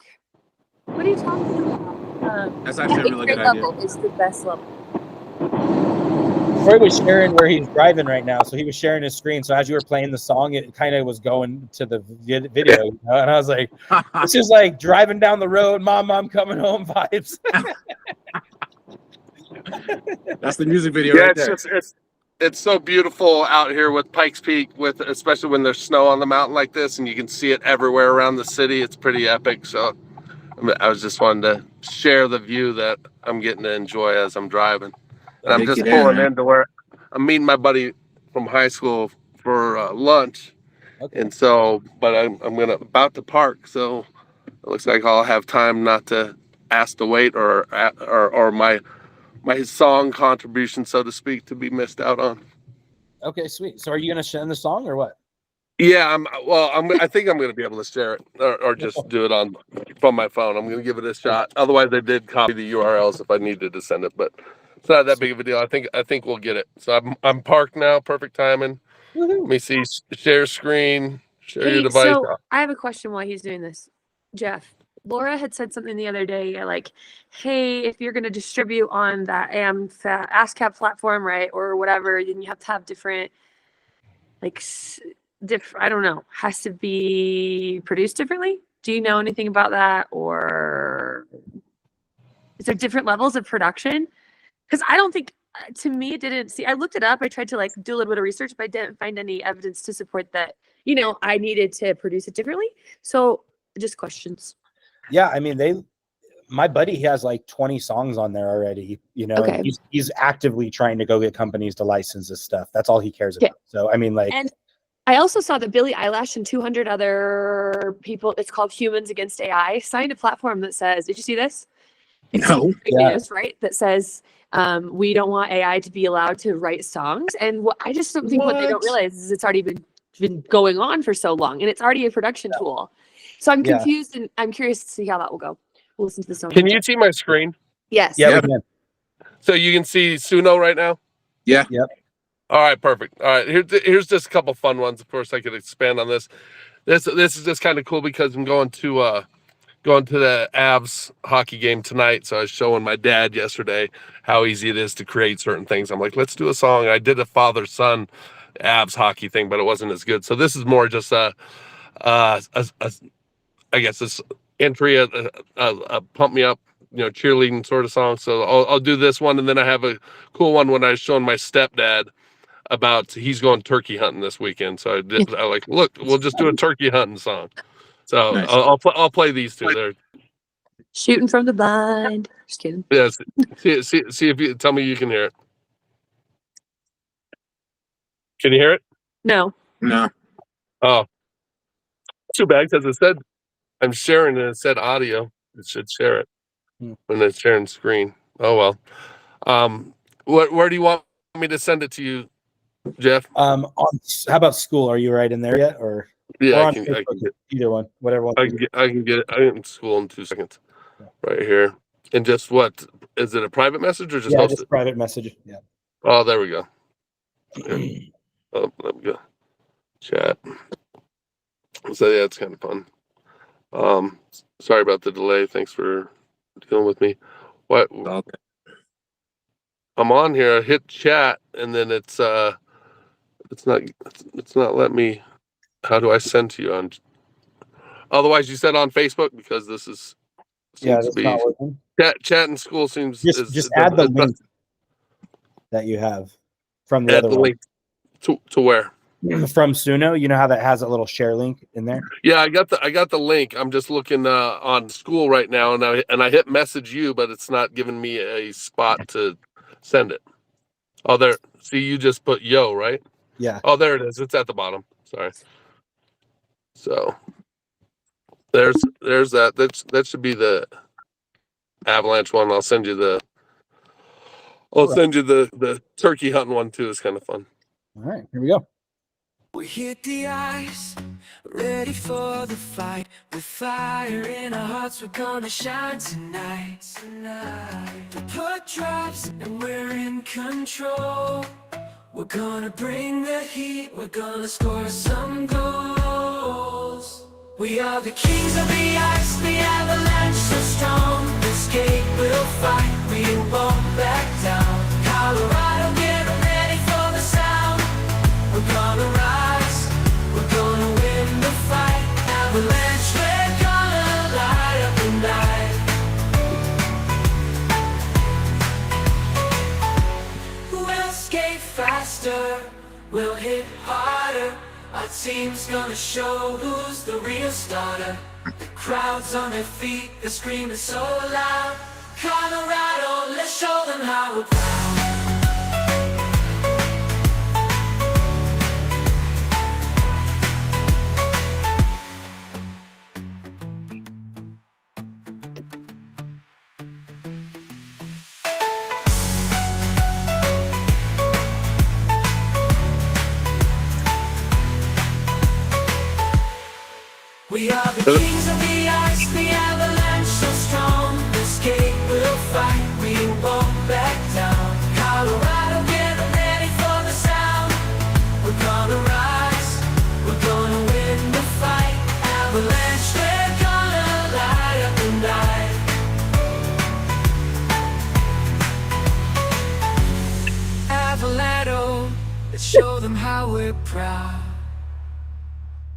what are you talking about? That's actually a yeah, really 8th good grade idea. level is the best level. Troy was sharing where he's driving right now, so he was sharing his screen. So as you were playing the song, it kind of was going to the video, you know? And I was like, "This is like driving down the road, mom, coming home vibes." That's the music video Yeah, right it's there. just it's so beautiful out here with Pikes Peak, with especially when there's snow on the mountain like this, and you can see it everywhere around the city. It's pretty epic. So I was just wanting to share the view that I'm getting to enjoy as I'm driving, and I'm Take just it in, pulling man. into where I'm meeting my buddy from high school for lunch, Okay. and so, but I'm about to park, so it looks like I'll have time not to ask to wait or my song contribution, so to speak, to be missed out on. Okay, sweet. So are you gonna send the song or what? Yeah, I think I'm going to be able to share it or just do it from my phone. I'm going to give it a shot. Otherwise, I did copy the URLs if I needed to send it, but it's not that big of a deal. I think we'll get it. So I'm parked now. Perfect timing. Let me see. Share screen. Share your Hey, device. so I have a question while he's doing this. Jeff, Laura had said something the other day, like, hey, if you're going to distribute on that ASCAP platform, right, or whatever, then you have to have different, like, I don't know, has to be produced differently. Do you know anything about that, or is there different levels of production? Because I don't think, to me, it didn't see. I looked it up. I tried to like do a little bit of research, but I didn't find any evidence to support that. I needed to produce it differently. So, just questions. Yeah, I mean my buddy, he has like 20 songs on there already, Okay. and he's actively trying to go get companies to license this stuff. That's all he cares Okay. about. So I mean, like, And I also saw that Billie Eilish and 200 other people, it's called Humans Against AI, signed a platform that says, did you see this? No. Yeah. News, right? That says, we don't want AI to be allowed to write songs. And I just don't think what they don't What? realize is it's already been going on for so long, and it's already a production tool. So I'm Yeah. confused, and I'm curious to see how that will go. We'll listen to the song. Can you see my screen? Yes. yeah, Yeah. we can. So you can see Suno right now? Yeah. Yep. All right, perfect. All right, here's just a couple fun ones. Of course, I could expand on this. This is just kind of cool because I'm going to the Avs hockey game tonight. So I was showing my dad yesterday how easy it is to create certain things. I'm like, let's do a song. I did a father-son Avs hockey thing, but it wasn't as good. So this is more just I guess this entry, a pump me up, cheerleading sort of song. So I'll do this one, and then I have a cool one when I was showing my stepdad about he's going turkey hunting this weekend. So I like, look, we'll just do a turkey hunting song. So Nice. I'll play these two. They're Shooting from the blind. Just kidding. yes. See if you tell me you can hear it. Can you hear it? No. No. Oh, too bad because it said I'm sharing and it said audio. It should share it when it's sharing screen. Oh well. Where do you want me to send it to you, Jeff? How about school? Are you right in there yet, or Yeah, or I on can Facebook? get Either one, whatever one. I can get it. I'm in school in 2 seconds. Right here. And just what is it, a private message or just Yeah, post just it? private message. Yeah. Oh, there we go. Okay. Oh, there we go. Chat. So yeah, it's kind of fun. Sorry about the delay. Thanks for dealing with me. What Okay. I'm on here, I hit chat and then it's not letting me. How do I send to you on? Otherwise you said on Facebook because this is Yeah, seems to that's be not working. chat in school seems Just add the link that you have from the add other the one. link to where? From Suno. You know how that has a little share link in there? Yeah, I got the link. I'm just looking on school right now, and I hit message you, but it's not giving me a spot to send it. Oh, there. See, you just put yo, right? Yeah. Oh, there it is. It's at the bottom. Sorry. So there's that. That should be the Avalanche one. I'll send you the turkey hunting one too. It's kind of fun. All right, here we go. We hit the ice, ready for the fight. With fire in our hearts, we're gonna shine tonight. We put drops and we're in control. We're gonna bring the heat, we're gonna score some goals. We are the kings of the ice, the avalanche so strong. This gate will fight, we won't back down. Colorado, get ready for the sound. We're gonna rise, we're gonna win the fight. Avalanche, we're gonna light up the night. We'll skate faster, we'll hit harder. Our team's gonna show who's the real starter. The crowd's on their feet, they're screaming so loud. Colorado, let's show them how we're proud. kings of the ice, the avalanche so strong. Escape, we'll fight, we won't back down. Colorado, get ready for the sound. We're gonna rise, we're gonna win the fight. Avalanche, we're gonna light up the night. Avalado, let's show them how we're proud.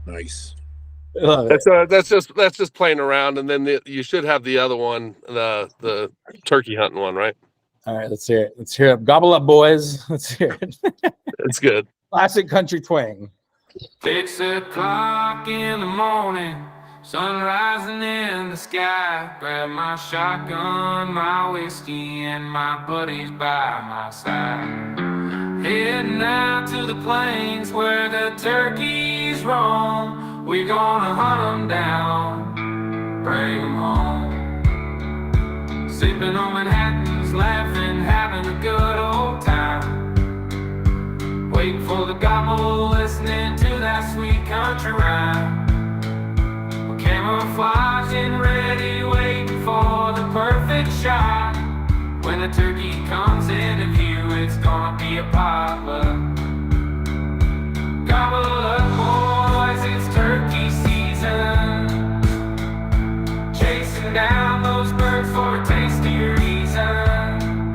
Nice. I love it. That's just playing around, and then you should have the other one, the turkey hunting one, right? All right, let's hear it. Let's hear it. Gobble up, boys. Let's hear it. It's good. Classic country twang. 6 o'clock in the morning, sun rising in the sky. Grab my shotgun, my whiskey, and my buddies by my side. Heading out to the plains where the turkeys roam. We're gonna hunt 'em down, bring 'em home. Sipping on Manhattans, laughing, having a good old time. Waiting for the gobble, listening to that sweet country rhyme. We're camouflaging, ready, waiting for the perfect shot. When the turkey comes into view, it's gonna be a potluck. Gobble up, boys, it's turkey season. Chasing down those birds for a tasty reason.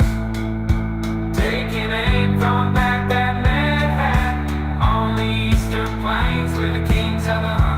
Taking aim from back that Manhattan on the eastern plains where the kings of the hunt.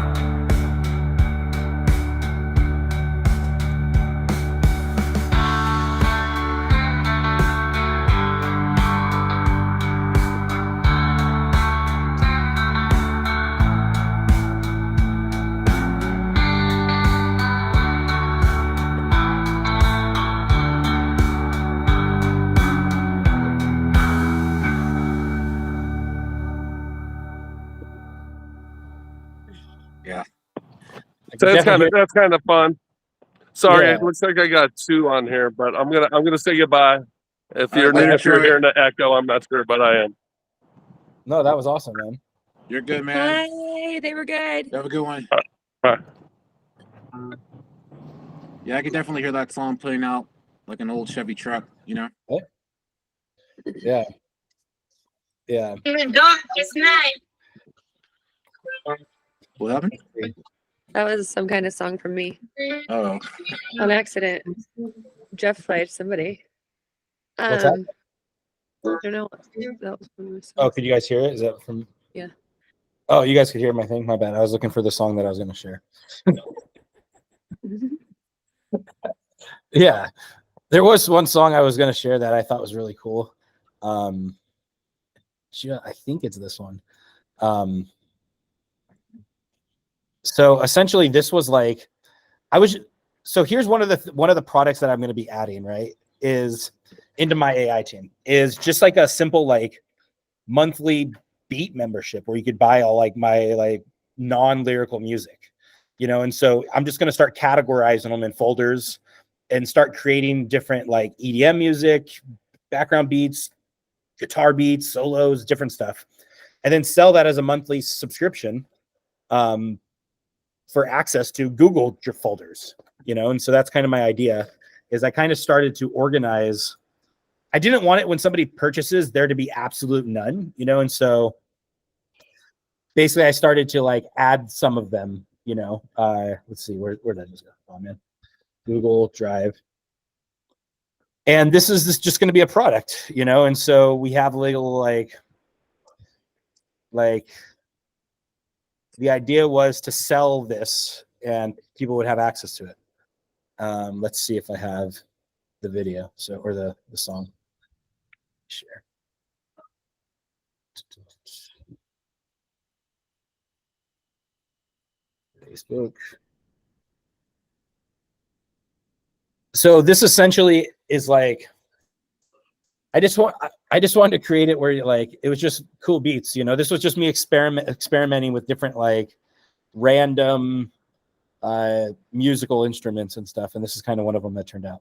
So that's kind of fun. Sorry, Yeah. it looks like I got 2 on here, but I'm gonna say goodbye. If you're right, if you're Troy. hearing the echo, I'm not sure, but I am. No, that was awesome, man. You're good, man. Hi, they were good. You have a good one. Bye. Yeah, I could definitely hear that song playing out like an old Chevy truck, you know? Yeah. Yeah. What happened? That was some kind of song from me Oh, on accident. Jeff fired somebody. What's that? I don't know. That was one of my songs. Oh, could you guys hear it? Is that from? Yeah. Oh, you guys could hear my thing. My bad. I was looking for the song that I was going to share. Yeah, there was one song I was going to share that I thought was really cool. I think it's this one. So essentially, this was like, so here's one of the products that I'm going to be adding, right, is into my AI team, is just like a simple like monthly beat membership where you could buy all like my like non-lyrical music, you know. And so I'm just going to start categorizing them in folders and start creating different like EDM music, background beats, guitar beats, solos, different stuff, and then sell that as a monthly subscription for access to Google folders, you know. And so that's kind of my idea, is I kind of started to organize. I didn't want it when somebody purchases there to be absolute none, you know. And so basically I started to like add some of them, you know. Let's see, where did I just go? Oh man, Google Drive. And this is just going to be a product, you know. And so we have a little like the idea was to sell this and people would have access to it. Let's see if I have the video, so, or the song. Share. Facebook. So this essentially is like, I just wanted to create it where like it was just cool beats, you know. This was just me experimenting with different like random musical instruments and stuff, and this is kind of one of them that turned out.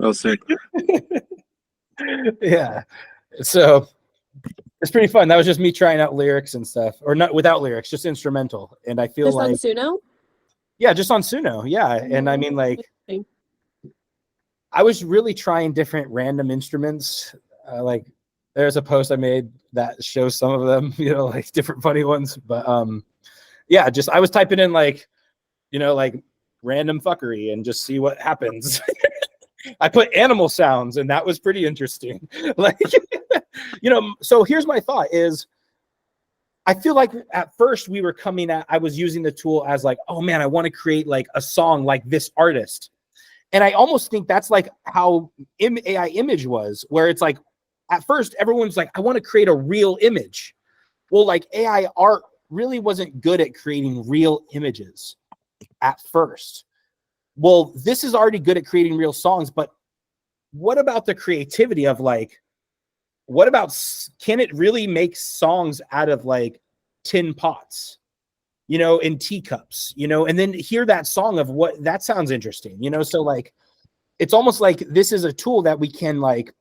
That was sick. Yeah. So it's pretty fun. That was just me trying out lyrics and stuff, or not without lyrics, just instrumental. And I feel Just like, on Suno? yeah, just on Suno. Yeah. And I mean, like, I was really trying different random instruments. Like, there's a post I made that shows some of them, you know, like different funny ones. But yeah, just I was typing in like, you know, like random fuckery and just see what happens. I put animal sounds, and that was pretty interesting. Like, you know, so here's my thought is, I feel like at first we were coming at, I was using the tool as like, oh man, I want to create like a song like this artist. And I almost think that's like how AI image was, where it's like, at first everyone's like, I want to create a real image. Well, like AI art really wasn't good at creating real images at first. Well, this is already good at creating real songs, but what about the creativity of like, what about, can it really make songs out of like tin pots, you know, in teacups, you know, and then hear that song of what, that sounds interesting, you know? So like, it's almost like this is a tool that we can like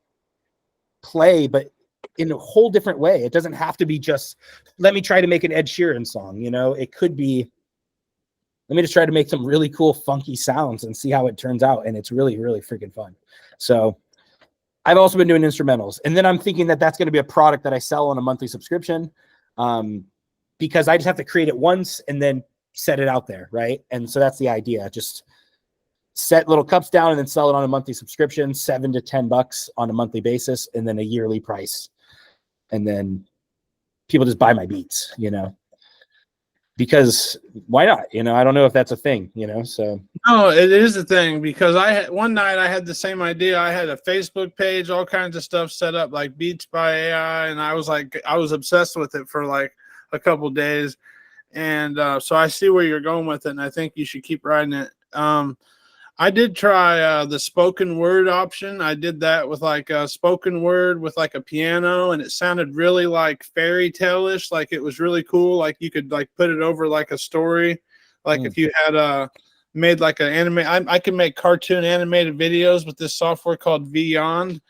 play, but in a whole different way. It doesn't have to be just, let me try to make an Ed Sheeran song, you know, it could be, let me just try to make some really cool funky sounds and see how it turns out. And it's really, really freaking fun. So I've also been doing instrumentals, and then I'm thinking that that's going to be a product that I sell on a monthly subscription, because I just have to create it once and then set it out there. Right. And so that's the idea. Just set little cups down and then sell it on a monthly subscription, $7 to $10 on a monthly basis, and then a yearly price. And then people just buy my beats, you know, because why not? You know, I don't know if that's a thing, you know, so. No, it is a thing, because one night I had the same idea. I had a Facebook page, all kinds of stuff set up, like Beats by AI. And I was obsessed with it for like a couple days. And so I see where you're going with it, and I think you should keep riding it. I did try the spoken word option. I did that with like a spoken word with like a piano, and it sounded really like fairy tale-ish. Like it was really cool. Like you could like put it over like a story. Like if you had made like an anime, I can make cartoon animated videos with this software called Vyond.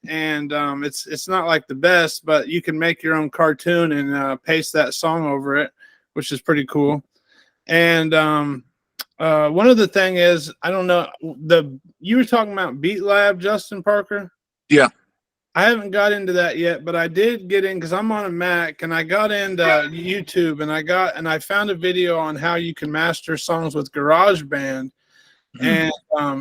And it's not like the best, but you can make your own cartoon and paste that song over it, which is pretty cool. And one other thing is, I don't know, you were talking about Beat Lab, Justin Parker? Yeah. I haven't got into that yet, but I did get in because I'm on a Mac, and I got into YouTube, and I found a video on how you can master songs with GarageBand. And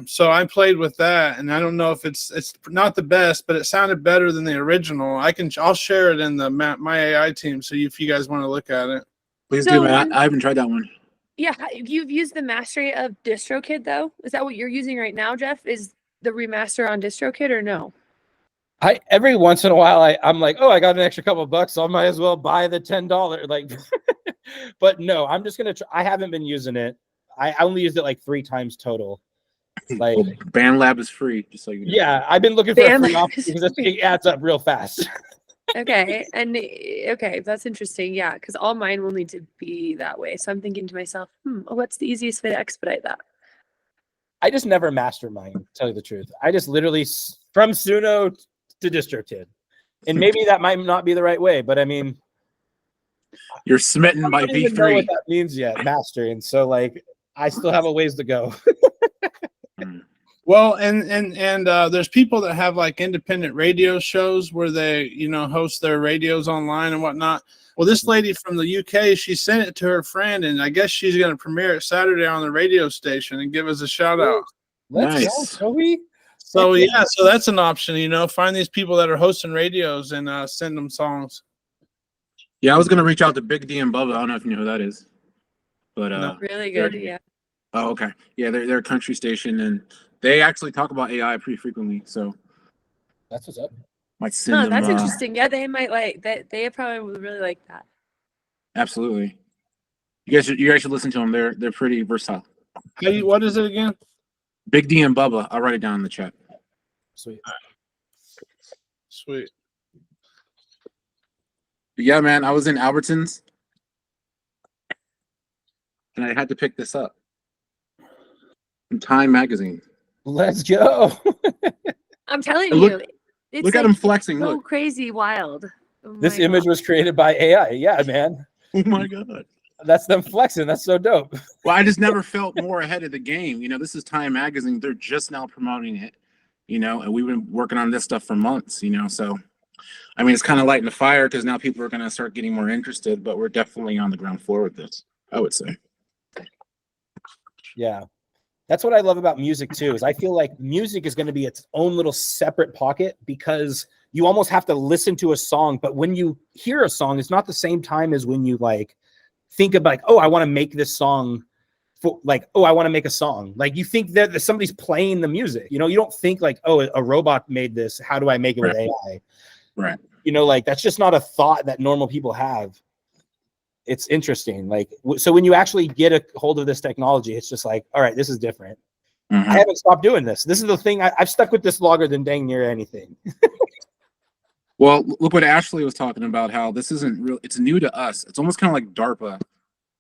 so I played with that, and I don't know if it's not the best, but it sounded better than the original. I'll share it in the my AI team, so if you guys want to look at it. Please do, man. I haven't tried that one. Yeah, you've used the mastery of DistroKid though. Is that what you're using right now, Jeff? Is the remaster on DistroKid or no? Every once in a while I'm like, oh, I got an extra couple of bucks, so I might as well buy the $10. Like, but no, I'm just gonna I haven't been using it. I only used it like 3 times total. Like, BandLab is free, just so you know. Yeah, I've been looking for a free option because it adds up real fast. Okay, and okay, that's interesting. Yeah, because all mine will need to be that way. So I'm thinking to myself, what's the easiest way to expedite that? I just never master mine, to tell you the truth. I just literally from Suno to DistroKid, and maybe that might not be the right way, but I mean, you're smitten by I don't even know V3. what that means yet, mastering. So like, I still have a ways to go. Well, and there's people that have like independent radio shows where they, you know, host their radios online and whatnot. Well, this lady from the UK, she sent it to her friend, and I guess she's going to premiere it Saturday on the radio station and give us a shout out. Let's go, Joey. So yeah, so that's an option, you know, find these people that are hosting radios and send them songs. Yeah, I was going to reach out to Big D and Bubba. I don't know if you know who that is. But Really good, yeah. Oh, okay. Yeah, they're a country station, and they actually talk about AI pretty frequently. So that's what's up. Might send them, that's interesting. Yeah, they might like that. They probably would really like that. Absolutely. You guys should listen to them. They're pretty versatile. What is it again? Big D and Bubba. I'll write it down in the chat. Sweet. Sweet. But yeah, man, I was in Albertsons, and I had to pick this up from Time Magazine. Let's go. I'm telling And look- you, it's Look at like him flexing. so Look. crazy wild. Oh This my image God. was created by AI. Yeah, man. Oh my god. That's them flexing. That's so dope. Well, I just never felt more ahead of the game. You know, this is Time Magazine. They're just now promoting it, you know, and we've been working on this stuff for months, you know. So, I mean, it's kind of lighting the fire because now people are going to start getting more interested, but we're definitely on the ground floor with this, I would say. Yeah. That's what I love about music too, is I feel like music is going to be its own little separate pocket because you almost have to listen to a song. But when you hear a song, it's not the same time as when you like think of like, oh, I want to make this song for like, oh, I want to make a song. Like you think that somebody's playing the music, you know, you don't think like, oh, a robot made this. How do I make it with AI? Right. You know, like that's just not a thought that normal people have. It's interesting. Like, so when you actually get a hold of this technology, it's just like, all right, this is different. Mhm. I haven't stopped doing this. This is the thing. I've stuck with this longer than dang near anything. Well, look what Ashley was talking about, how this isn't real. It's new to us. It's almost kind of like DARPA,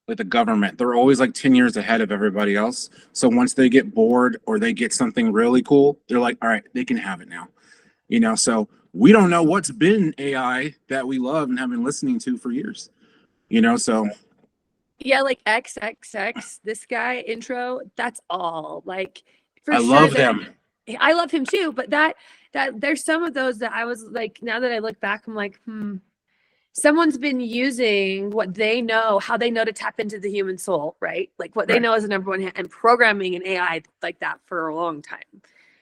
like the government. They're always like 10 years ahead of everybody else. So once they get bored or they get something really cool, they're like, all right, they can have it now. You know, so we don't know what's been AI that we love and have been listening to for years. You know, so Yeah, like XXX, this guy intro, that's all. Like for I sure love that- them. I love him too, but that there's some of those that I was like, now that I look back, I'm like, someone's been using what they know, how they know to tap into the human soul, right? Like what they Right. know as a number one, and programming an AI like that for a long time.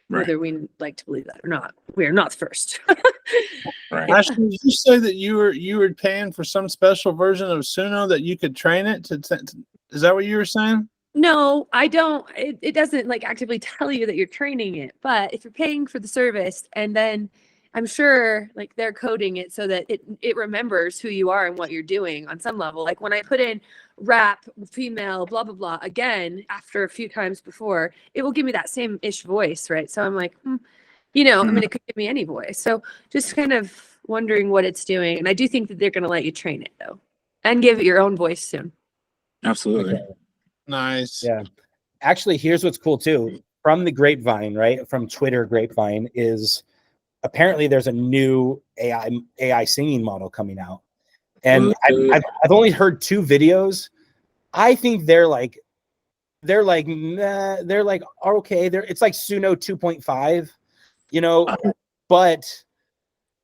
Right. Whether we like to believe that or not, we are not the first. Right. Ashley, did you say that you were paying for some special version of Suno that you could train it to is that what you were saying? No, I don't. It doesn't like actively tell you that you're training it, but if you're paying for the service and then I'm sure like they're coding it so that it remembers who you are and what you're doing on some level. Like when I put in rap, female, blah, blah, blah, again, after a few times before, it will give me that same ish voice, right? So I'm like, you know, I mean, it could give me any voice. So just kind of wondering what it's doing. And I do think that they're going to let you train it though and give it your own voice soon. Absolutely. Okay. Nice. Yeah. Actually, here's what's cool too. From the grapevine, right? From Twitter grapevine is apparently there's a new AI singing model coming out. And I've only heard 2 videos. I think they're like, nah, they're like, okay, it's like Suno 2.5, you know, but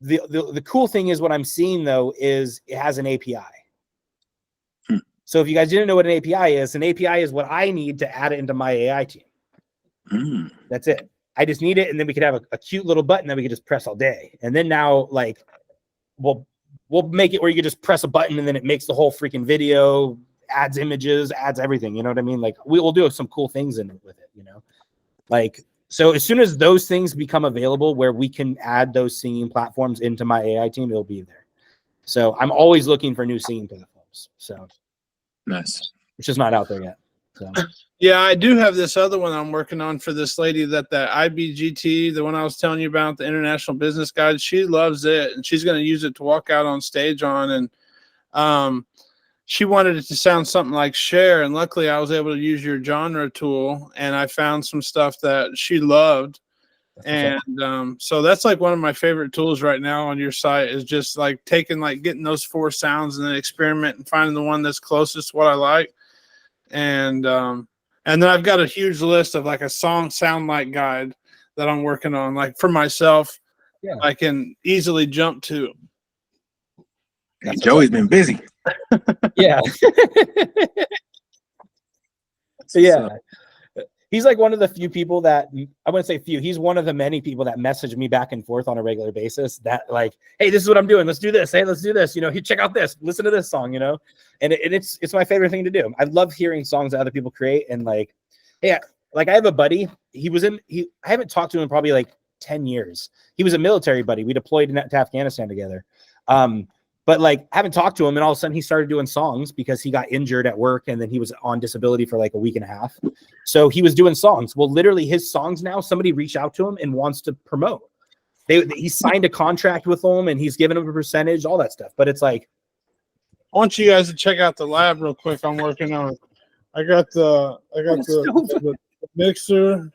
the cool thing is what I'm seeing though, is it has an API. So if you guys didn't know what an API is what I need to add it into my AI team. That's it. I just need it. And then we could have a cute little button that we could just press all day. And then now like, we'll make it where you can just press a button and then it makes the whole freaking video, adds images, adds everything. You know what I mean? Like we will do some cool things in it with it, you know, like, so as soon as those things become available where we can add those singing platforms into my AI team, it'll be there. So I'm always looking for new singing platforms. So Nice. it's just not out there yet. So. Yeah, I do have this other one I'm working on for this lady that IBGT, the one I was telling you about, the International Business Guide. She loves it, and she's going to use it to walk out on stage on. And she wanted it to sound something like Cher, and luckily I was able to use your genre tool, and I found some stuff that she loved. And so that's like one of my favorite tools right now on your site is just like getting those 4 sounds and then experiment and finding the one that's closest to what I like. And then I've got a huge list of like a song sound like guide that I'm working on, like for myself. Yeah. I can easily jump to. Hey, Joey's been busy. Yeah. So yeah. He's like one of the few people that I wouldn't say few. He's one of the many people that message me back and forth on a regular basis that like, hey, this is what I'm doing. Let's do this. Hey, let's do this. You know, check out this. Listen to this song. You know, and it's my favorite thing to do. I love hearing songs that other people create. And like, yeah, like I have a buddy. I haven't talked to him in probably like 10 years. He was a military buddy. We deployed to Afghanistan together. But like I haven't talked to him, and all of a sudden he started doing songs because he got injured at work, and then he was on disability for like a week and a half. So he was doing songs. Well, literally his songs now, somebody reached out to him and wants to promote. He signed a contract with them, and he's giving them a percentage, all that stuff. But it's like, I want you guys to check out the lab real quick. I'm working on. I got the mixer.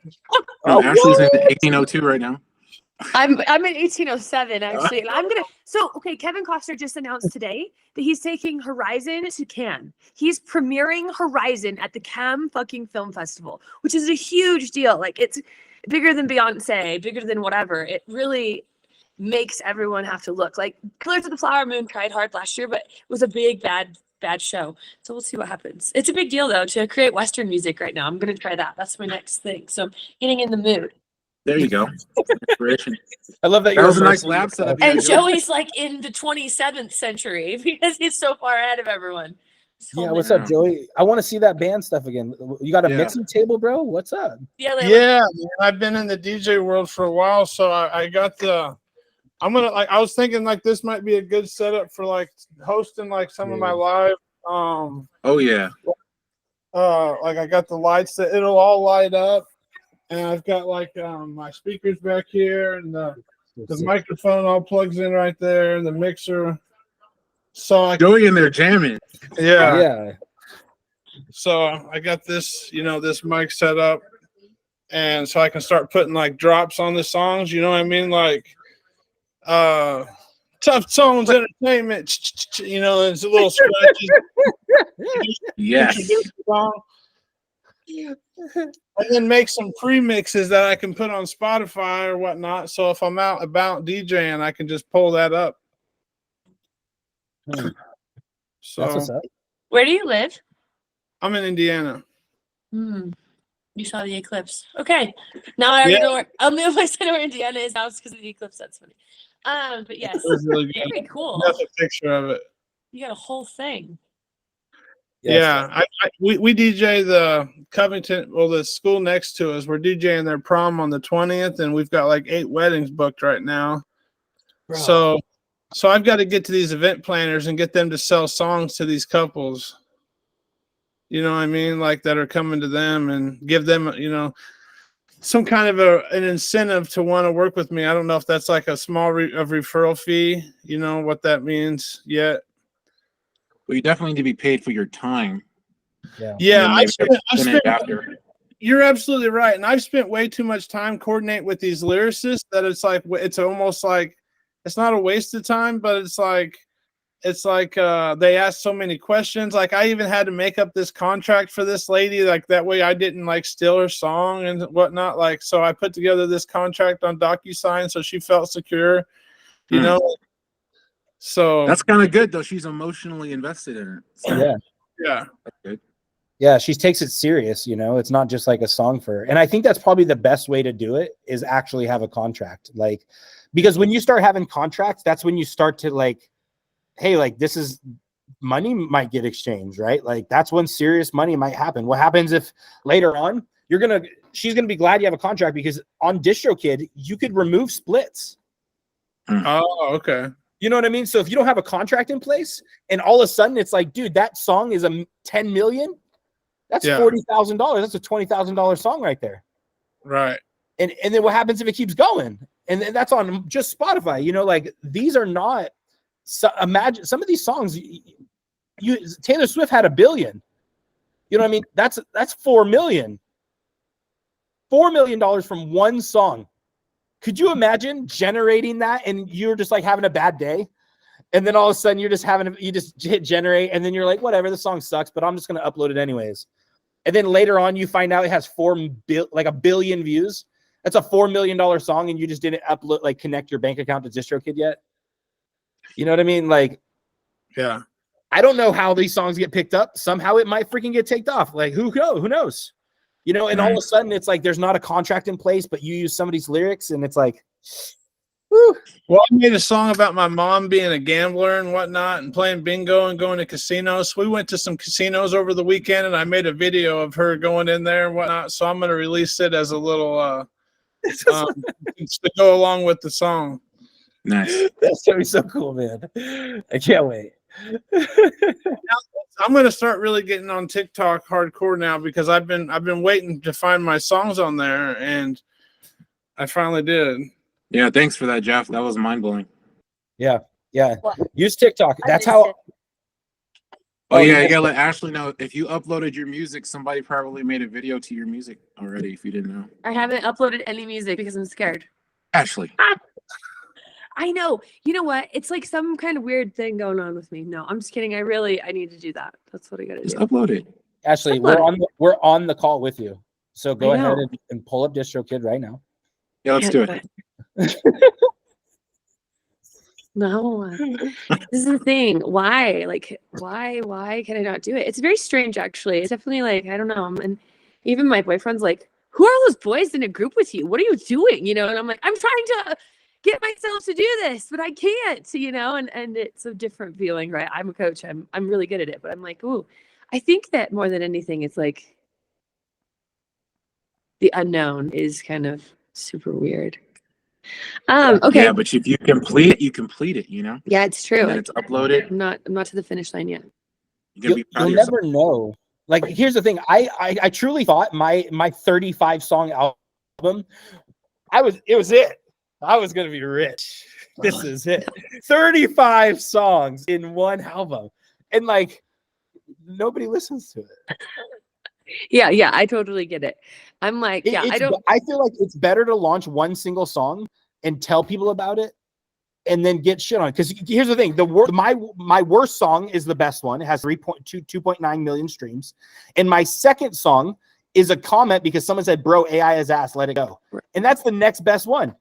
Ashley's in 1802 right now. I'm in 1807 actually, and I'm gonna. So okay, Kevin Costner just announced today that he's taking Horizon to Cannes. He's premiering Horizon at the Cannes fucking Film Festival, which is a huge deal. Like it's bigger than Beyonce, bigger than whatever. It really makes everyone have to look. Like Killers of the Flower Moon tried hard last year, but it was a big bad show. So we'll see what happens. It's a big deal though to create Western music right now. I'm gonna try that. That's my next thing. So I'm getting in the mood. There you go. Inspiration. I love that That you're was a a nice person. lab setup. And Joey. Joey's like in the 27th century because he's so far ahead of everyone. So Yeah, what's Yeah. up, Joey? I want to see that band stuff again. You got a Yeah. mixing table, bro? What's up? yeah, like, Yeah, man, I've been in the DJ world for a while, so I got the. I'm gonna like. I was thinking like this might be a good setup for like hosting like some of my live. Oh yeah. Like I got the lights that it'll all light up, and I've got like my speakers back here, and the microphone all plugs in right there, and the mixer. So I Joey in there jamming. Yeah. So I got this, this mic set up, and so I can start putting like drops on the songs. You know what I mean? Like, Tough Tones Entertainment. It's a little scratchy. Yes. Introduce the song. And then make some pre-mixes that I can put on Spotify or whatnot. So if I'm out about DJing, I can just pull that up. Hmm. So That's what's up. where do you live? I'm in Indiana. You saw the eclipse. Okay. Now I already Yeah. know where the only place I know where Indiana is now because of the eclipse. That's funny. But yes, It was really good. very cool. That's a picture of it. You got a whole thing. Yeah, we DJ the Covington, well, the school next to us. We're DJing their prom on the 20th, and we've got like 8 weddings booked right now. Bro. So I've got to get to these event planners and get them to sell songs to these couples. You know what I mean? Like that are coming to them and give them, some kind of an incentive to want to work with me. I don't know if that's like a small referral fee. You know what that means yet? Well, you definitely need to be paid for your time. Yeah, And then maybe spend it after. You're absolutely right. And I've spent way too much time coordinating with these lyricists that it's almost like it's not a waste of time, but it's like they ask so many questions. Like I even had to make up this contract for this lady, like that way I didn't like steal her song and whatnot. Like, so I put together this contract on DocuSign so she felt secure, you know? So That's kind of good though. She's emotionally invested in it. So yeah. that's good. Yeah, she takes it serious, it's not just like a song for her. And I think that's probably the best way to do it is actually have a contract. Like, because when you start having contracts, that's when you start to like, hey, like this is money might get exchanged, right? Like that's when serious money might happen. What happens if later on she's gonna be glad you have a contract because on DistroKid, you could remove splits. Oh, okay. You know what I mean? So if you don't have a contract in place and all of a sudden it's like, dude, that song is a 10 million, that's $40,000. That's a $20,000 song right there. Right. And then what happens if it keeps going? And that's on just Spotify. Like these are not. So imagine some of these songs. Taylor Swift had 1 billion. You know what I mean? That's $4 million. $4 million from one song. Could you imagine generating that and you're just like having a bad day, and then all of a sudden you just hit generate, and then you're like, whatever, the song sucks, but I'm just gonna upload it anyways. And then later on you find out it has 1 billion views. That's a $4 million song, and you just didn't upload, like connect your bank account to DistroKid yet. You know what I mean? Like, yeah. I don't know how these songs get picked up. Somehow it might freaking get taken off. Like who knows? And all of a sudden it's like there's not a contract in place, but you use somebody's lyrics, and it's like, whew. Well, I made a song about my mom being a gambler and whatnot and playing bingo and going to casinos. We went to some casinos over the weekend, and I made a video of her going in there and whatnot. So I'm going to release it as a little to go along with the song. Nice. That's gonna be so cool, man. I can't wait. I'm going to start really getting on TikTok hardcore now because I've been waiting to find my songs on there, and I finally did. Yeah, thanks for that, Jeff. That was mind blowing. Yeah. What? Use TikTok. I That's missed how. it. Oh yeah, you yeah. gotta let Ashley know if you uploaded your music, somebody probably made a video to your music already if you didn't know. I haven't uploaded any music because I'm scared. Ashley. I know. You know what? It's like some kind of weird thing going on with me. No, I'm just kidding. I need to do that. That's what I gotta Just do. upload it. Ashley, Upload we're on the call with you. So go I ahead know. and pull up DistroKid right now. Yeah, let's do it. No, this is the thing. Why? Like, why can I not do it? It's very strange, actually. It's definitely like, I don't know. And even my boyfriend's like, who are those boys in a group with you? What are you doing? You know, and I'm like, I'm trying to get myself to do this, but I can't, you know, and it's a different feeling, right? I'm a coach. I'm really good at it, but I'm like, ooh, I think that more than anything, it's like the unknown is kind of super weird. Okay. Yeah, but if you complete it, you complete it, you know? Yeah, it's true. And then it's uploaded. I'm not to the finish line yet. You're gonna be proud You'll of yourself. never know. Like, here's the thing. I truly thought my 35 song album, it was it. I was gonna be rich. This is it. 35 songs in one album. And like nobody listens to it. Yeah, I totally get it. I'm like, yeah, I feel like it's better to launch one single song and tell people about it and then get shit on it. Because here's the thing: my worst song is the best one. It has 2.9 million streams, and my second song is a comment because someone said, "Bro, AI is ass. Let it go," and that's the next best one.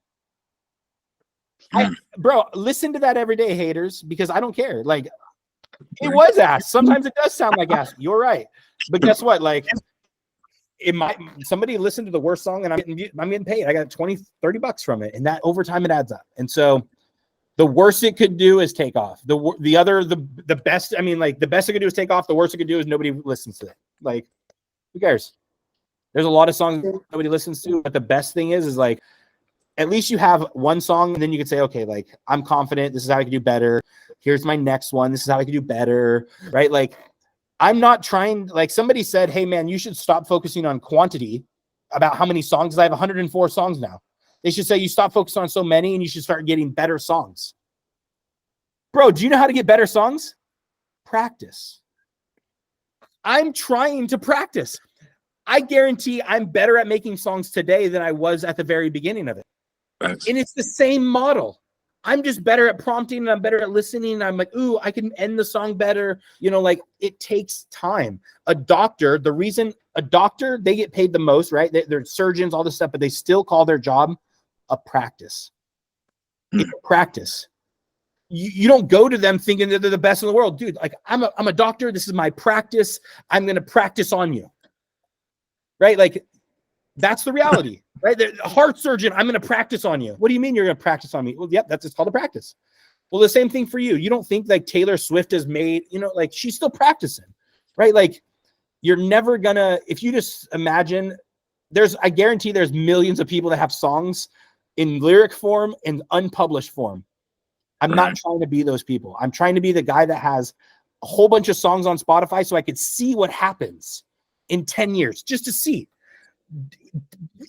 Bro, listen to that every day, haters, because I don't care. Like, it was ass. Sometimes it does sound like ass. You're right, but guess what? Like, somebody listened to the worst song and I'm getting paid. I got $20-$30 from it, and that over time it adds up. And so the worst it could do is take off. The best, I mean, like, the best it could do is take off. The worst it could do is nobody listens to it. Like, who cares? There's a lot of songs nobody listens to, but the best thing is like, at least you have one song, and then you can say, okay, like, I'm confident. This is how I can do better. Here's my next one. This is how I can do better, right? Like, I'm not trying, like, somebody said, hey man, you should stop focusing on quantity about how many songs. I have 104 songs now. They should say you stop focusing on so many and you should start getting better songs. Bro, do you know how to get better songs? Practice. I'm trying to practice. I guarantee I'm better at making songs today than I was at the very beginning of it. Thanks. And it's the same model. I'm just better at prompting and I'm better at listening. And I'm like, ooh, I can end the song better. You know, like, it takes time. A doctor, they get paid the most, right? They're surgeons, all this stuff, but they still call their job a practice. It's a practice. You don't go to them thinking that they're the best in the world. Dude, like, I'm a doctor. This is my practice. I'm going to practice on you. Right? Like, that's the reality. Right? The heart surgeon, I'm going to practice on you. What do you mean you're going to practice on me? Well, yep, it's called a practice. Well, the same thing for you. You don't think like Taylor Swift has made, you know, like, she's still practicing, right? Like, you're never gonna, if you just imagine, I guarantee there's millions of people that have songs in lyric form and unpublished form. I'm not trying to be those people. I'm trying to be the guy that has a whole bunch of songs on Spotify so I could see what happens in 10 years, just to see.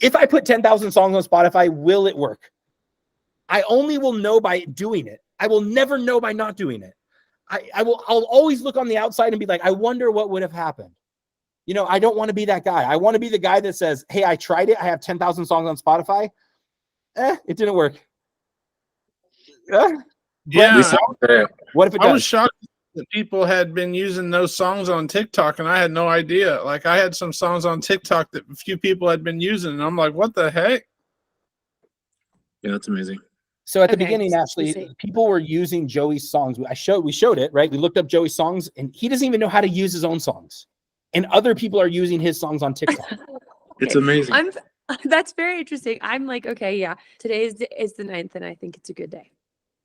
If I put 10,000 songs on Spotify, will it work? I only will know by doing it. I will never know by not doing it. I'll always look on the outside and be like, I wonder what would have happened. You know, I don't want to be that guy. I want to be the guy that says, hey, I tried it. I have 10,000 songs on Spotify. It didn't work. Yeah, What if it I does? was shocked that people had been using those songs on TikTok, and I had no idea. Like, I had some songs on TikTok that a few people had been using, and I'm like, what the heck? Yeah, that's amazing. So at the Okay, beginning, so actually, see. people were using Joey's songs. We showed it, right? We looked up Joey's songs, and he doesn't even know how to use his own songs. And other people are using his songs on TikTok. It's amazing. That's very interesting. I'm like, okay, yeah, today is the 9th, and I think it's a good day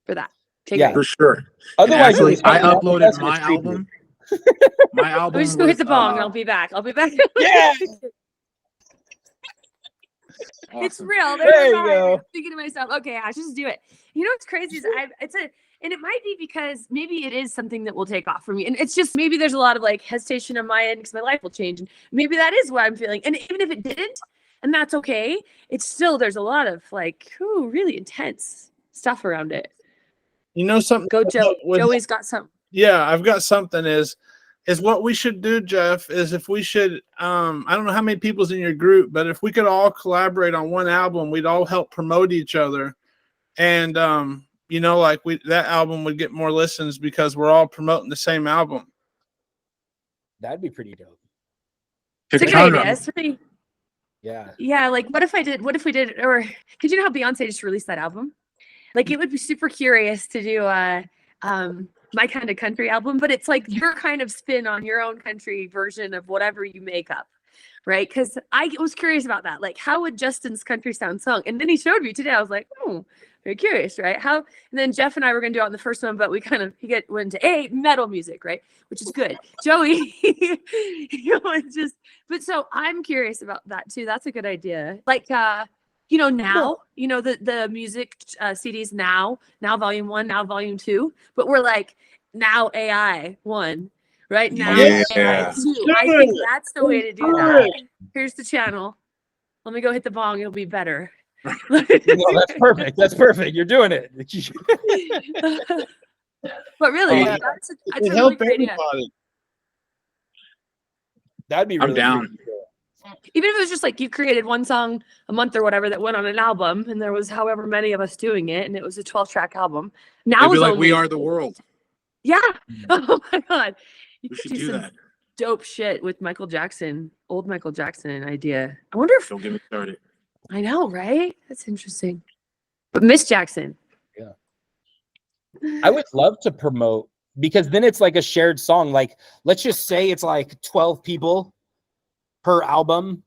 for that. Take Yeah. it. For sure. Otherwise, Actually, I that's uploaded my creepy. album. My album. I'm just gonna hit the was, bong. I'll be back. Yeah. It's awesome. real. There you I'm go. thinking to myself, okay, I should just do it. You know what's crazy is and it might be because maybe it is something that will take off for me. And it's just, maybe there's a lot of like hesitation on my end because my life will change. And maybe that is what I'm feeling. And even if it didn't, and that's okay, it's still, there's a lot of like, really intense stuff around it. You know something? Go, Joe. with- Joey's got some. Yeah, I've got something is is what we should do, Jeff, is if we should, I don't know how many people's in your group, but if we could all collaborate on one album, we'd all help promote each other. And, you know, like that album would get more listens because we're all promoting the same album. That'd be pretty dope. It's a good idea. It's pretty, Yeah. yeah, like what if we did, or because you know how Beyonce just released that album? Like it would be super curious to do My Kind of Country album, but it's like your kind of spin on your own country version of whatever you make up, right? Because I was curious about that. Like, how would Justin's country sound sung? And then he showed me today. I was like, oh, very curious, right? How? And then Jeff and I were going to do it on the first one, but we kind of went to metal music, right? Which is good. Joey, you know, it's just. But so I'm curious about that too. That's a good idea. Like, you know, now, you know, the music CDs now volume 1, now volume 2, but we're like now AI 1, right? Now AI 2. I think that's the way to do that. Here's the channel. Let me go hit the bong. It'll be better. No, that's perfect. That's perfect. You're doing it. But really, Yeah. that's a really great idea. That'd be really I'm down. Even if it was just like you created one song a month or whatever that went on an album, and there was however many of us doing it, and it was a 12-track album. Now It'd be it's like only, We Are the World. yeah. Oh my god, you We could should do do some that. dope shit with Michael Jackson, old Michael Jackson idea. I wonder if Don't get me started. I know, right? That's interesting. But Miss Jackson. Yeah. I would love to promote because then it's like a shared song. Like, let's just say it's like 12 people per album.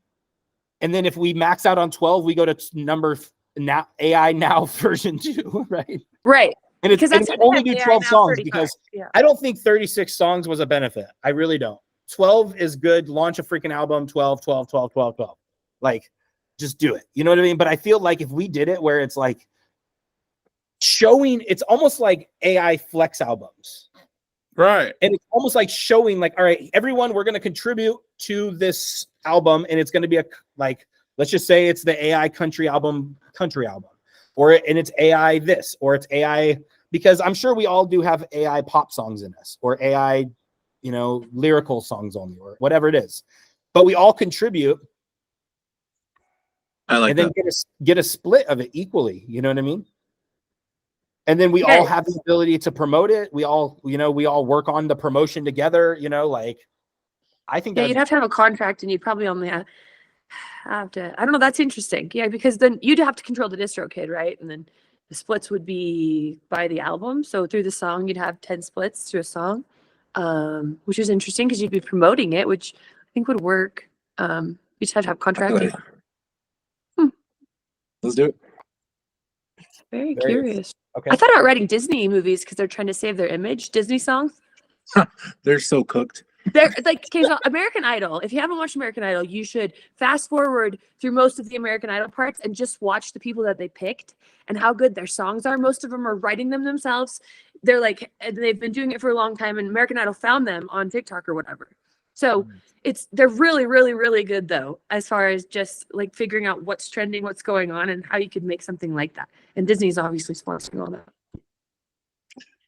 And then if we max out on 12, we go to number now AI now version 2, right? Right. And it's Because that's and what only we do have, 12 AI now songs 35. because Yeah. I don't think 36 songs was a benefit. I really don't. 12 is good. Launch a freaking album, 12, 12, 12, 12, 12. Like, just do it. You know what I mean? But I feel like if we did it where it's like showing, it's almost like AI flex albums. Right. And it's almost like showing like, all right, everyone, we're going to contribute to this album. And it's going to be like, let's just say it's the AI country album, and it's AI this, or it's AI, because I'm sure we all do have AI pop songs in us, or AI, you know, lyrical songs only, or whatever it is. But we all contribute. I like and then that. get a split of it equally. You know what I mean? And then we Yeah. all have the ability to promote it. We all work on the promotion together, you know, like I think Yeah, that you'd have to have a contract, and you'd probably only have to. I don't know. That's interesting. Yeah, because then you'd have to control the distro kid, right? And then the splits would be by the album. So through the song, you'd have 10 splits to a song, which is interesting because you'd be promoting it, which I think would work. You just have to have I contracting. like it. Let's do it. Very Very- curious. okay. I thought about writing Disney movies because they're trying to save their image. Disney songs. They're so cooked. They're like, okay, so American Idol. If you haven't watched American Idol, you should fast forward through most of the American Idol parts and just watch the people that they picked and how good their songs are. Most of them are writing them themselves. They're like, they've been doing it for a long time, and American Idol found them on TikTok or whatever. So they're really, really, really good though, as far as just like figuring out what's trending, what's going on, and how you could make something like that. And Disney's obviously sponsoring all that.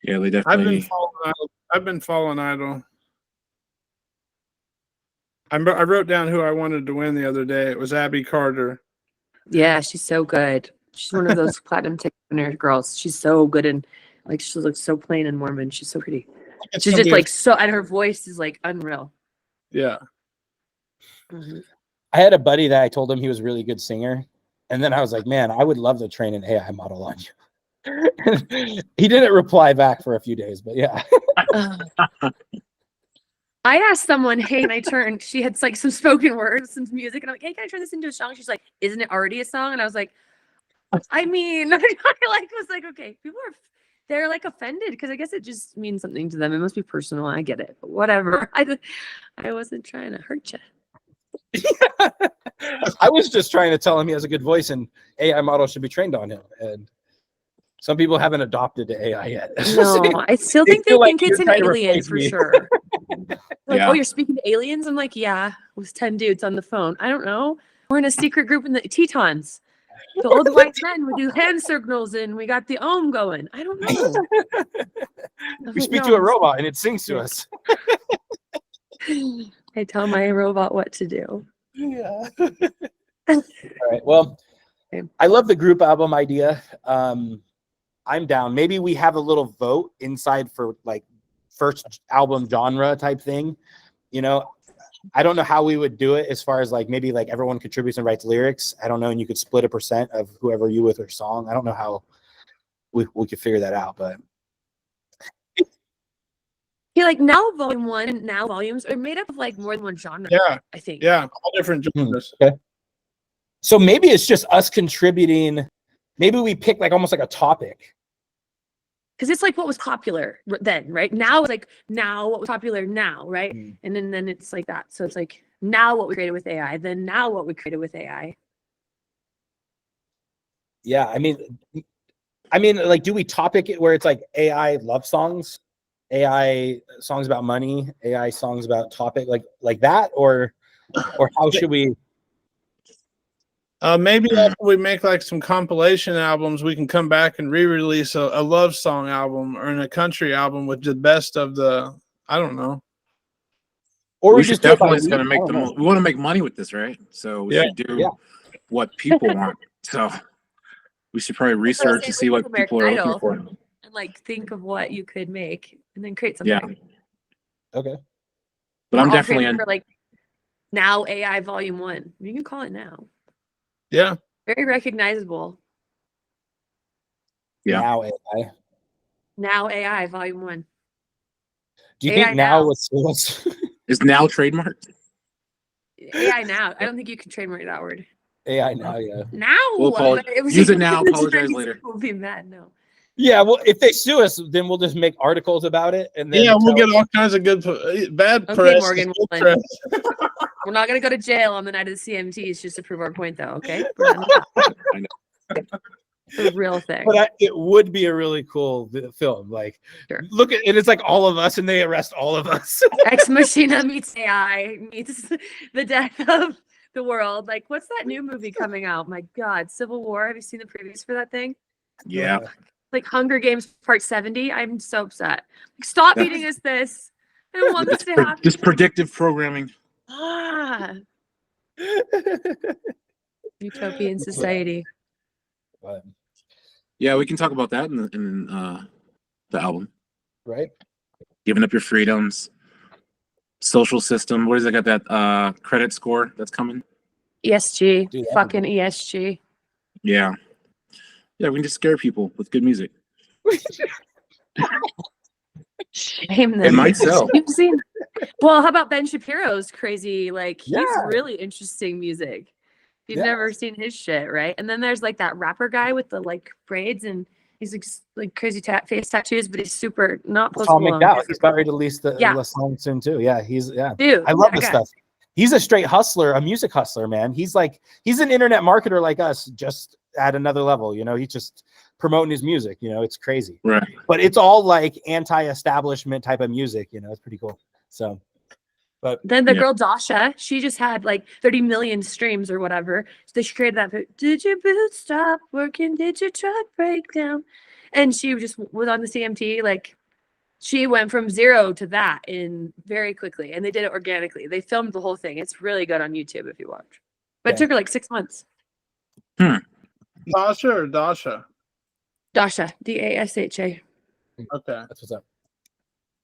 Yeah, they I've definitely. been following Idol. I wrote down who I wanted to win the other day. It was Abby Carter. Yeah, she's so good. She's one of those platinum ticket winner girls. She's so good, and like she looks so plain and Mormon. She's so pretty. She's just like so, and her voice is like unreal. Yeah. Mhm. I had a buddy that I told him he was a really good singer. And then I was like, man, I would love to train an AI model on you. He didn't reply back for a few days, but yeah. I asked someone, hey, and I turned, she had like some spoken words, some music, and I'm like, hey, can I turn this into a song? She's like, isn't it already a song? And I was like, I mean, I was like, okay, they're like offended because I guess it just means something to them. It must be personal. I get it, but whatever. I wasn't trying to hurt you. I was just trying to tell him he has a good voice and AI model should be trained on him. And some people haven't adopted to AI yet. No, I still They think they feel like think it's you're an trying to alien replace for me. sure. Like, Yeah. oh, you're speaking to aliens? I'm like, yeah, it was 10 dudes on the phone. I don't know. We're in a secret group in the Tetons. The old white men would do hand signals and we got the ohm going. I don't know. We speak to a robot and it sings to us. I tell my robot what to do. Yeah. All right. Well, I love the group album idea. I'm down. Maybe we have a little vote inside for like first album genre type thing. You know, I don't know how we would do it as far as like maybe like everyone contributes and writes lyrics. I don't know. And you could split a % of whoever you with or song. I don't know how we could figure that out, but Yeah, like now volume 1 and now volumes are made up of like more than one genre. Yeah, I think. yeah, all different genres. okay. So maybe it's just us contributing. Maybe we pick like almost like a topic. Because it's like what was popular then, right? Now it's like now what was popular now, right? Mm. And then it's like that. So it's like now what we created with AI, then now what we created with AI. Yeah, I mean, like, do we topic it where it's like AI love songs, AI songs about money, AI songs about topic, like that, or how should we? Maybe after we make like some compilation albums, we can come back and re-release a love song album or a country album with the best of the. I don't know. Or we we should just do it by definitely week? gonna make I don't know. we want to make money with this, right? So we Yeah. should do Yeah. what people want. So we should probably research to see what people are looking for. And like think of what you could make and then create something. Yeah. Okay. But I'm All definitely created in. for like now AI volume 1. You can call it now. Yeah, Very recognizable. Yeah. Now AI. Now AI volume 1. Do you AI think now now. what's Is now trademarked? AI now. I don't think you can trademark that word. AI now? Yeah. Now. We'll but it was use it now, it's apologize crazy. later. We'll be mad. No. Yeah. Well, if they sue us, then we'll just make articles about it, and then yeah, we'll tell- get all kinds of good, bad Okay, press. Morgan, good we'll press. We're not gonna go to jail on the night of the CMTs just to prove our point, though. Okay. We're not I know. it's a real thing. But it would be a really cool film. Like, Sure. look at it. It's like all of us, and they arrest all of us. Ex Machina meets AI meets the death of the world. Like, what's that new movie coming out? My God, Civil War. Have you seen the previews for that thing? Yeah. Like Hunger Games Part 70. I'm so upset. Like, stop That's- beating us this. I don't want this to happen. Just predictive programming. Ah, utopian society. But, Yeah, we can talk about that in the album. right? Giving up your freedoms, social system. What is it? Got that credit score that's coming? ESG. Dude, that Fucking ESG. Yeah. Yeah, we can just scare people with good music. Shame them. It might sell. You've seen. Well, how about Ben Shapiro's crazy? Like, he's Yeah. really interesting music. You've Yeah. never seen his shit, right? And then there's like that rapper guy with the like braids and he's like crazy face tattoos, but he's super not Post Tom Malone. McDowell. He's about ready to release the Yeah. song soon too. Yeah, yeah. Dude, I love that this guy. stuff. He's a straight hustler, a music hustler, man. He's an internet marketer like us, just at another level. You know, he's just promoting his music. You know, it's crazy, Right. but it's all like anti-establishment type of music. You know, it's pretty cool. So, but Then the Yeah. girl Dasha, she just had like 30 million streams or whatever. So she created that. Did your boots stop working? Did your truck break down? And she just was on the CMT. Like she went from 0 to that in very quickly, and they did it organically. They filmed the whole thing. It's really good on YouTube if you watch. But it Yeah. took her like 6 months. Dasha or Dasha? Dasha, DASHA. Okay. that's what's up.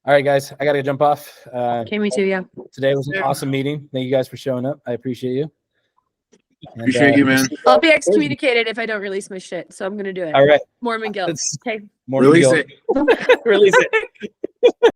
All right, guys, I gotta jump off. Okay, me too. Yeah. Today was an Yeah. awesome meeting. Thank you guys for showing up. I appreciate you. And, Appreciate you, man. I'll be excommunicated if I don't release my shit. So I'm gonna do it. All right, Mormon guilt. It's- Okay. more Release guilt. it. Release it.